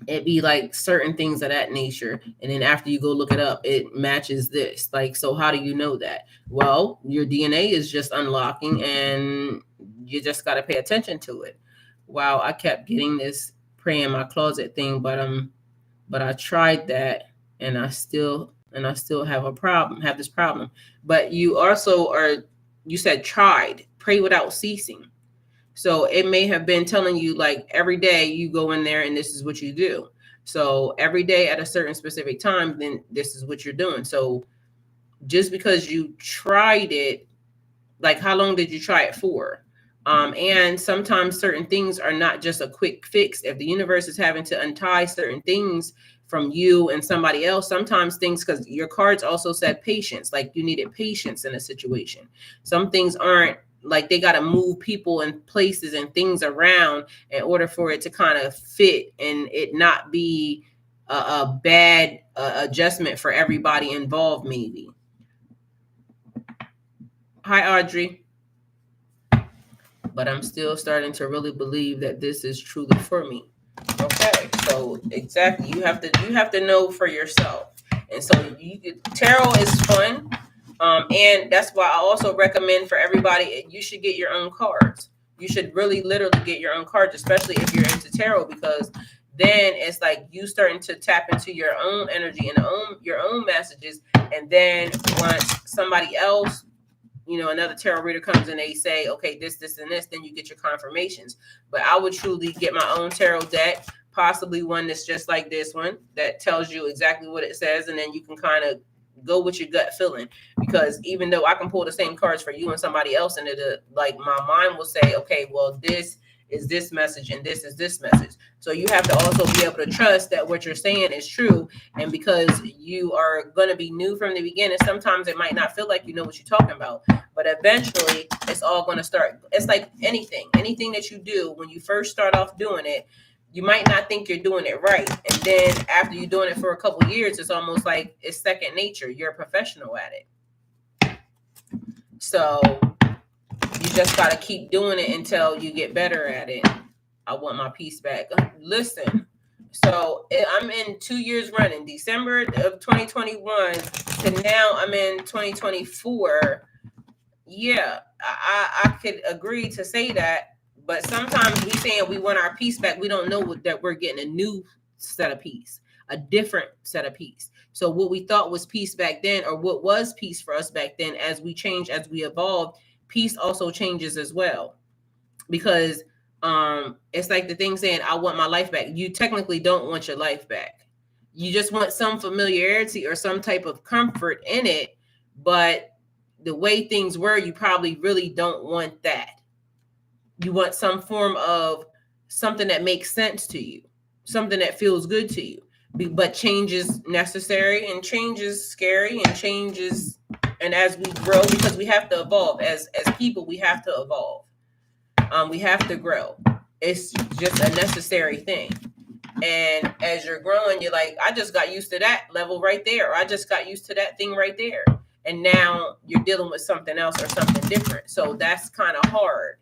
it'd be like certain things of that nature. And then after you go look it up, it matches this. Like, so how do you know that? Well, your DNA is just unlocking, and you just got to pay attention to it. Wow, I kept getting this pray in my closet thing, but I tried that, and I still have this problem. But you also you said tried, pray without ceasing. So it may have been telling you like every day you go in there and this is what you do. So every day at a certain specific time, then this is what you're doing. So just because you tried it, like, how long did you try it for? And sometimes certain things are not just a quick fix. If the universe is having to untie certain things from you and somebody else, sometimes things, because your cards also said patience, like you needed patience in a situation. Some things aren't, like, they got to move people and places and things around in order for it to kind of fit and it not be a bad adjustment for everybody involved, maybe. Hi, Audrey. But I'm still starting to really believe that this is truly for me. Okay, so exactly, you have to know for yourself. And so tarot is fun, and that's why I also recommend for everybody, you should get your own cards. You should really literally get your own cards, especially if you're into tarot, because then it's like you starting to tap into your own energy and your own messages. And then once somebody else, another tarot reader comes and they say, okay, this, and this, then you get your confirmations. But I would truly get my own tarot deck, possibly one that's just like this one, that tells you exactly what it says. And then you can kind of go with your gut feeling, because even though I can pull the same cards for you and somebody else, and it, like, my mind will say, okay, well, this is this message and this is this message. So you have to also be able to trust that what you're saying is true. And because you are going to be new from the beginning, sometimes it might not feel like you know what you're talking about, but eventually it's all going to start. It's like anything that you do, when you first start off doing it, you might not think you're doing it right. And then after you're doing it for a couple of years, it's almost like it's second nature. You're a professional at it. So you just got to keep doing it until you get better at it. I want my piece back. Listen, so I'm in 2 years running, December of 2021 to now I'm in 2024. Yeah, I could agree to say that. But sometimes we saying we want our piece back, we don't know that we're getting a new set of peace, a different set of peace. So what we thought was peace back then, or what was peace for us back then, as we change, as we evolve, peace also changes as well. Because it's like the thing saying, I want my life back. You technically don't want your life back. You just want some familiarity or some type of comfort in it. But the way things were, you probably really don't want that. You want some form of something that makes sense to you, something that feels good to you. But change is necessary, and change is scary, and change is, and as we grow, because we have to evolve as people, we have to evolve. We have to grow. It's just a necessary thing. And as you're growing, you're like, I just got used to that level right there, or I just got used to that thing right there. And now you're dealing with something else or something different. So that's kind of hard.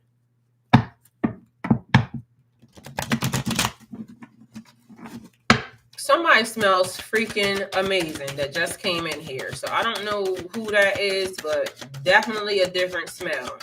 Somebody smells freaking amazing that just came in here. So I don't know who that is, but definitely a different smell.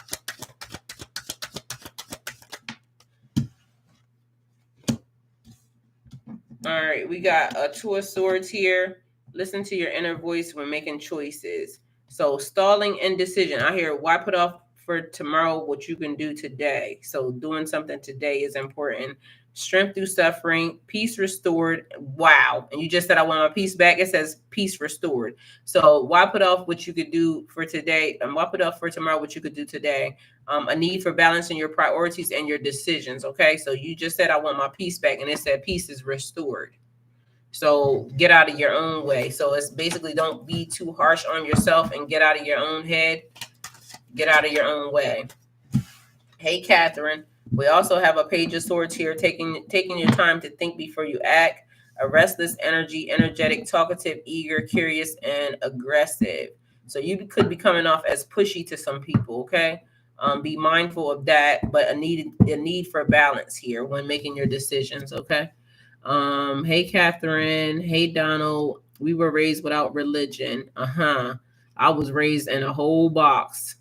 All right, we got a Two of Swords here. Listen to your inner voice when making choices. So stalling indecision. I hear, why put off for tomorrow what you can do today? So doing something today is important. Strength through suffering, peace restored. Wow. And you just said, I want my peace back. It says peace restored. So why put off what you could do for today? And why put off for tomorrow what you could do today? A need for balancing your priorities and your decisions. Okay. So you just said, I want my peace back. And it said peace is restored. So get out of your own way. So it's basically, don't be too harsh on yourself and get out of your own head. Get out of your own way. Hey, Catherine. We also have a Page of Swords here, taking your time to think before you act. A restless energy, energetic, talkative, eager, curious, and aggressive. So you could be coming off as pushy to some people, okay? Be mindful of that, but a need for balance here when making your decisions, okay? Hey, Catherine. Hey, Donald. We were raised without religion. I was raised in a whole box.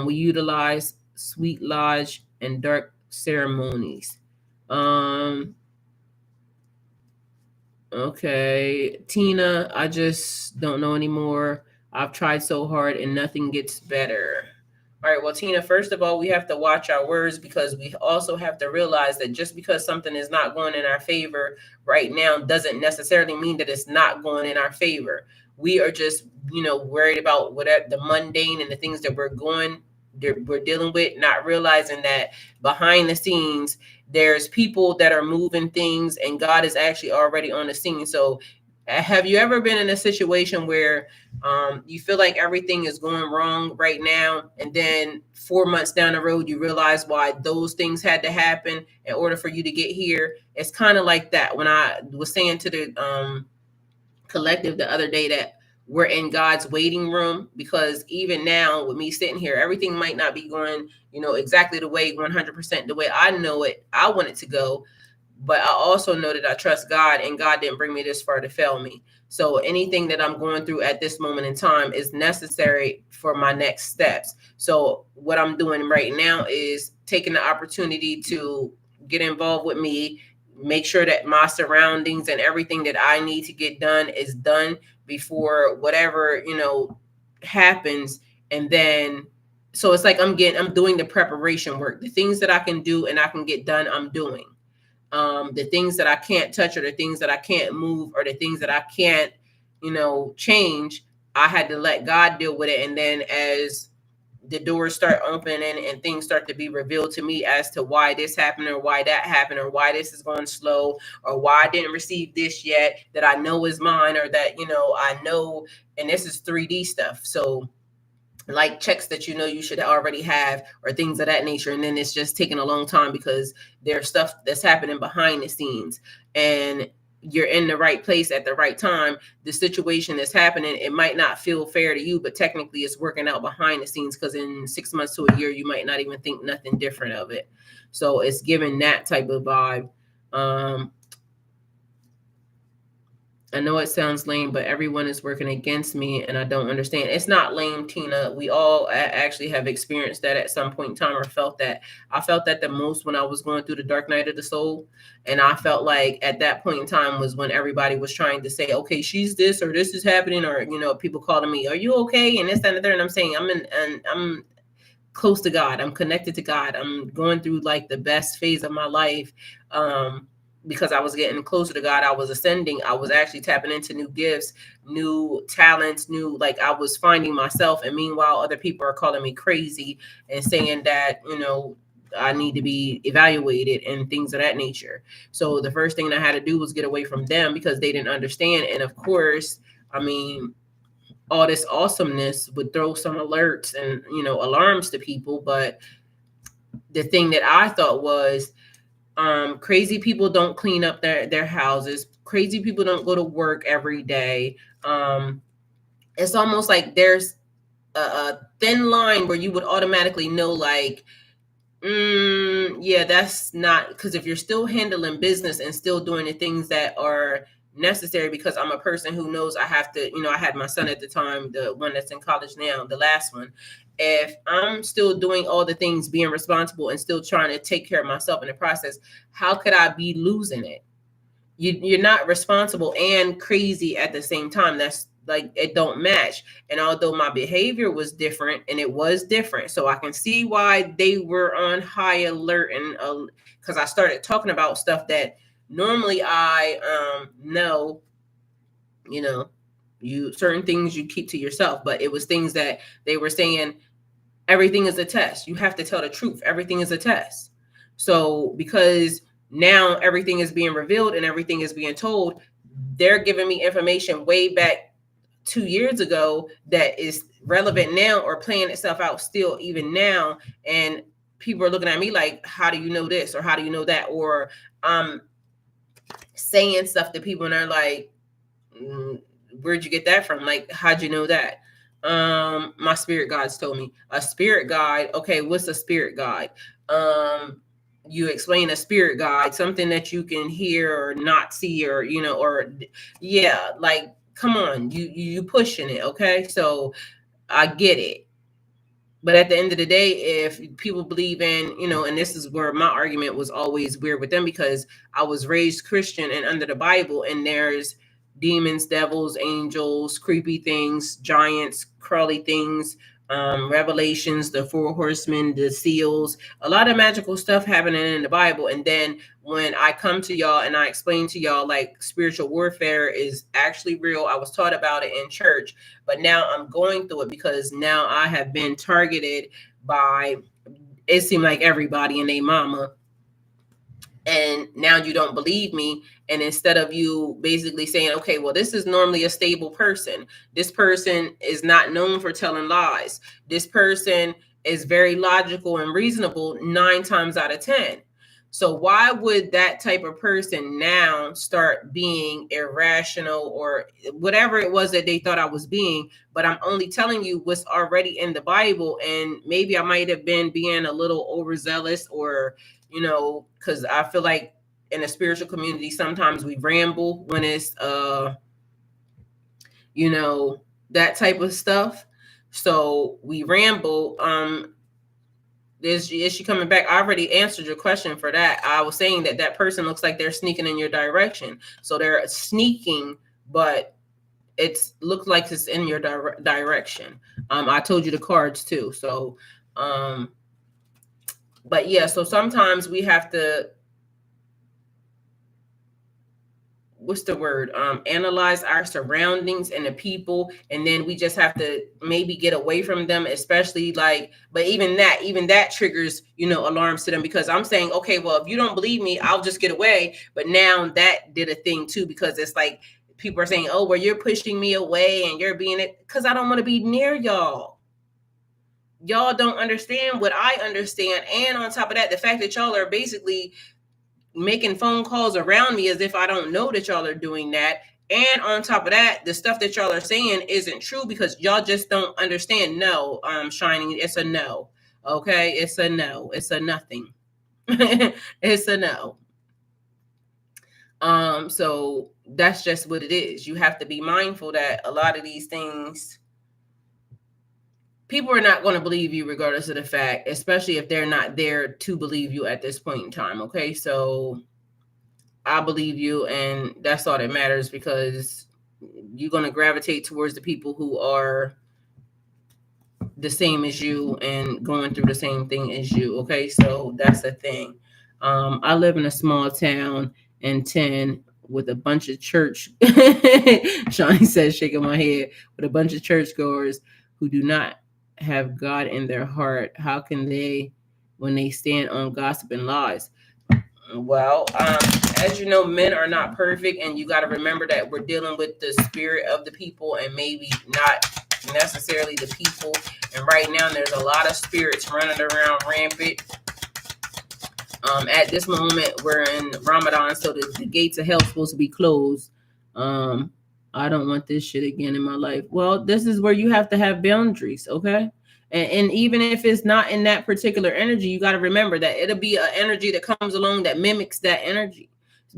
We utilize sweet lodge and dark ceremonies. Okay. Tina, I just don't know anymore. I've tried so hard and nothing gets better. All right, well, Tina, first of all, we have to watch our words, because we also have to realize that just because something is not going in our favor right now doesn't necessarily mean that it's not going in our favor. We are just, worried about whatever the mundane and the things that we're dealing with, not realizing that behind the scenes, there's people that are moving things and God is actually already on the scene. So have you ever been in a situation where you feel like everything is going wrong right now, and then 4 months down the road, you realize why those things had to happen in order for you to get here? It's kind of like that. When I was saying to the collective the other day that we're in God's waiting room, because even now with me sitting here, everything might not be going, exactly the way 100% the way I know it, I want it to go. But I also know that I trust God, and God didn't bring me this far to fail me. So anything that I'm going through at this moment in time is necessary for my next steps. So what I'm doing right now is taking the opportunity to get involved with me, make sure that my surroundings and everything that I need to get done is done before whatever, happens. And then, so it's like I'm doing the preparation work. The things that I can do and I can get done, I'm doing. The things that I can't touch, or the things that I can't move, or the things that I can't, change, I had to let God deal with it. And then as the doors start opening and things start to be revealed to me as to why this happened, or why that happened, or why this is going slow, or why I didn't receive this yet that I know is mine, or that, I know, and this is 3D stuff. So like checks that you should already have, or things of that nature, and then it's just taking a long time because there's stuff that's happening behind the scenes, and you're in the right place at the right time. The situation that's happening, it might not feel fair to you, but technically it's working out behind the scenes, because in 6 months to a year you might not even think nothing different of it. So it's giving that type of vibe. I know it sounds lame, but everyone is working against me and I don't understand. It's not lame, Tina. We all actually have experienced that at some point in time, or felt that. I felt that the most when I was going through the dark night of the soul. And I felt like at that point in time was when everybody was trying to say, okay, she's this, or this is happening, or, people calling me, are you okay? And this, that, and the third. And I'm saying, I'm close to God. I'm connected to God. I'm going through like the best phase of my life. Because I was getting closer to God, I was ascending. I was actually tapping into new gifts, new talents, like I was finding myself. And meanwhile, other people are calling me crazy and saying that, I need to be evaluated and things of that nature. So the first thing I had to do was get away from them, because they didn't understand. And of course, all this awesomeness would throw some alerts and, alarms to people, but the thing that I thought was, crazy people don't clean up their houses. Crazy people don't go to work every day. It's almost like there's a thin line where you would automatically know, like, yeah, that's not, because if you're still handling business and still doing the things that are necessary, because I'm a person who knows I have to, I had my son at the time, the one that's in college now, the last one. If I'm still doing all the things, being responsible and still trying to take care of myself in the process, how could I be losing it? You're not responsible and crazy at the same time. That's like, it don't match. And although my behavior was different, and it was different, so I can see why they were on high alert, and because I started talking about stuff that normally I know, you certain things you keep to yourself, but it was things that they were saying, everything is a test. You have to tell the truth. Everything is a test. So because now everything is being revealed and everything is being told, they're giving me information way back 2 years ago that is relevant now, or playing itself out still even now. And people are looking at me like, how do you know this? Or how do you know that? Or saying stuff to people and they're like, where'd you get that from? Like, how'd you know that? My spirit guides told me. A spirit guide. Okay, what's a spirit guide? You explain a spirit guide, something that you can hear or not see, or yeah, like, come on, you pushing it. Okay, so I get it. But at the end of the day, if people believe in, and this is where my argument was always weird with them, because I was raised Christian and under the Bible, and there's demons, devils, angels, creepy things, giants, crawly things, revelations, the 4 horsemen, the seals, a lot of magical stuff happening in the Bible. And then when I come to y'all and I explain to y'all, like, spiritual warfare is actually real. I was taught about it in church, but now I'm going through it because now I have been targeted by, it seemed like, everybody and their mama. And now you don't believe me. And instead of you basically saying, okay, well, this is normally a stable person. This person is not known for telling lies. This person is very logical and reasonable 9 times out of 10. So why would that type of person now start being irrational or whatever it was that they thought I was being? But I'm only telling you what's already in the Bible. And maybe I might have been being a little overzealous, or because I feel like in a spiritual community, sometimes we ramble when it's, that type of stuff. So we ramble. Is she coming back? I already answered your question for that. I was saying that person looks like they're sneaking in your direction. So they're sneaking, but it looks like it's in your direction. I told you the cards too. So, but yeah, so sometimes we have to, what's the word? Analyze our surroundings and the people, and then we just have to maybe get away from them, especially like, but even that triggers, alarms to them, because I'm saying, okay, well, if you don't believe me, I'll just get away. But now that did a thing too, because it's like people are saying, oh, well, you're pushing me away and you're being it, because I don't want to be near y'all. Y'all don't understand what I understand. And on top of that, the fact that y'all are basically making phone calls around me as if I don't know that y'all are doing that. And on top of that, the stuff that y'all are saying isn't true, because y'all just don't understand. No, Shining, it's a no. Okay, it's a no. It's a nothing. It's a no. So that's just what it is. You have to be mindful that a lot of these things, people are not going to believe you regardless of the fact, especially if they're not there to believe you at this point in time. Okay, so I believe you, and that's all that matters, because you're going to gravitate towards the people who are the same as you and going through the same thing as you. Okay, so that's the thing. I live in a small town in 10 with a bunch of church. Shawnee says, shaking my head, with a bunch of churchgoers who do not have God in their heart. How can they, when they stand on gossip and lies? Well, as you know, men are not perfect, and you got to remember that we're dealing with the spirit of the people and maybe not necessarily the people. And right now, there's a lot of spirits running around rampant. At this moment, we're in Ramadan, so the gates of hell supposed to be closed. I don't want this shit again in my life. Well, this is where you have to have boundaries, okay? And even if it's not in that particular energy, you got to remember that it'll be an energy that comes along that mimics that energy,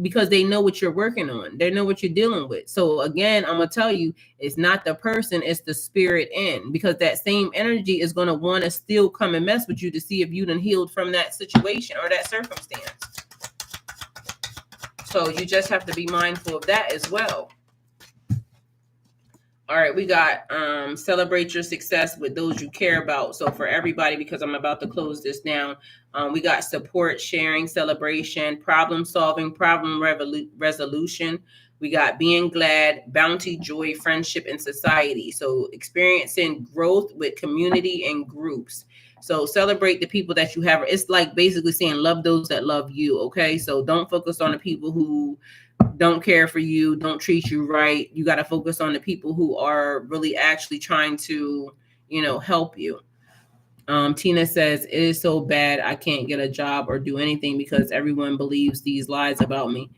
because they know what you're working on. They know what you're dealing with. So again, I'm going to tell you, it's not the person, it's the spirit in, because that same energy is going to want to still come and mess with you to see if you done healed from that situation or that circumstance. So you just have to be mindful of that as well. All right, we got celebrate your success with those you care about. So for everybody, because I'm about to close this down, we got support, sharing, celebration, problem solving, problem resolution. We got being glad, bounty, joy, friendship, and society. So experiencing growth with community and groups. So celebrate the people that you have. It's like basically saying love those that love you. Okay, so don't focus on the people who don't care for you, don't treat you right. You got to focus on the people who are really actually trying to, help you. Tina says, it is so bad I can't get a job or do anything because everyone believes these lies about me.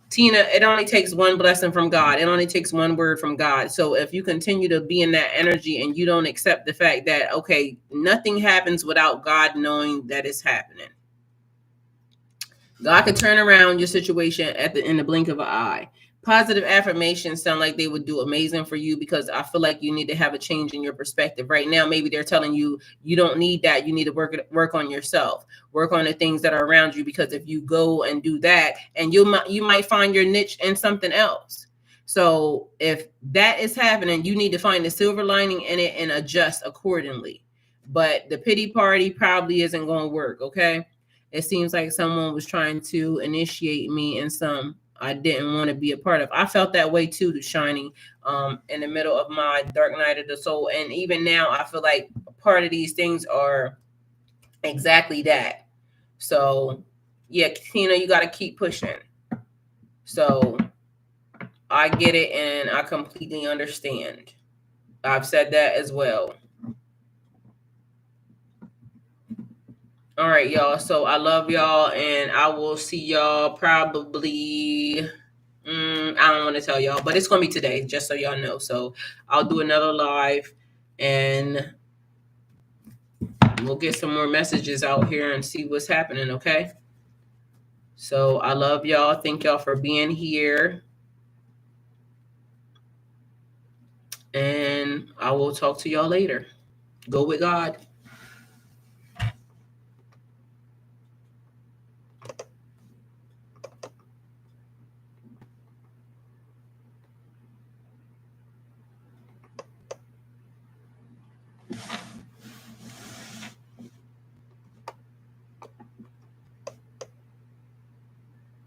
Tina, it only takes one blessing from God. It only takes one word from God. So if you continue to be in that energy and you don't accept the fact that, okay, nothing happens without God knowing that it's happening. God could turn around your situation in the blink of an eye. Positive affirmations sound like they would do amazing for you, because I feel like you need to have a change in your perspective. Right now, maybe they're telling you you don't need that. You need to work on yourself, work on the things that are around you, because if you go and do that, and you might find your niche in something else. So if that is happening, you need to find the silver lining in it and adjust accordingly. But the pity party probably isn't going to work, okay? It seems like someone was trying to initiate me in some I didn't want to be a part of. I felt that way too, the Shining, in the middle of my dark night of the soul. And even now, I feel like part of these things are exactly that. So, yeah, Tina, you got to keep pushing. So, I get it and I completely understand. I've said that as well. All right, y'all. So I love y'all, and I will see y'all probably. I don't want to tell y'all, but it's going to be today, just so y'all know. So I'll do another live, and we'll get some more messages out here and see what's happening, okay? So I love y'all. Thank y'all for being here. And I will talk to y'all later. Go with God.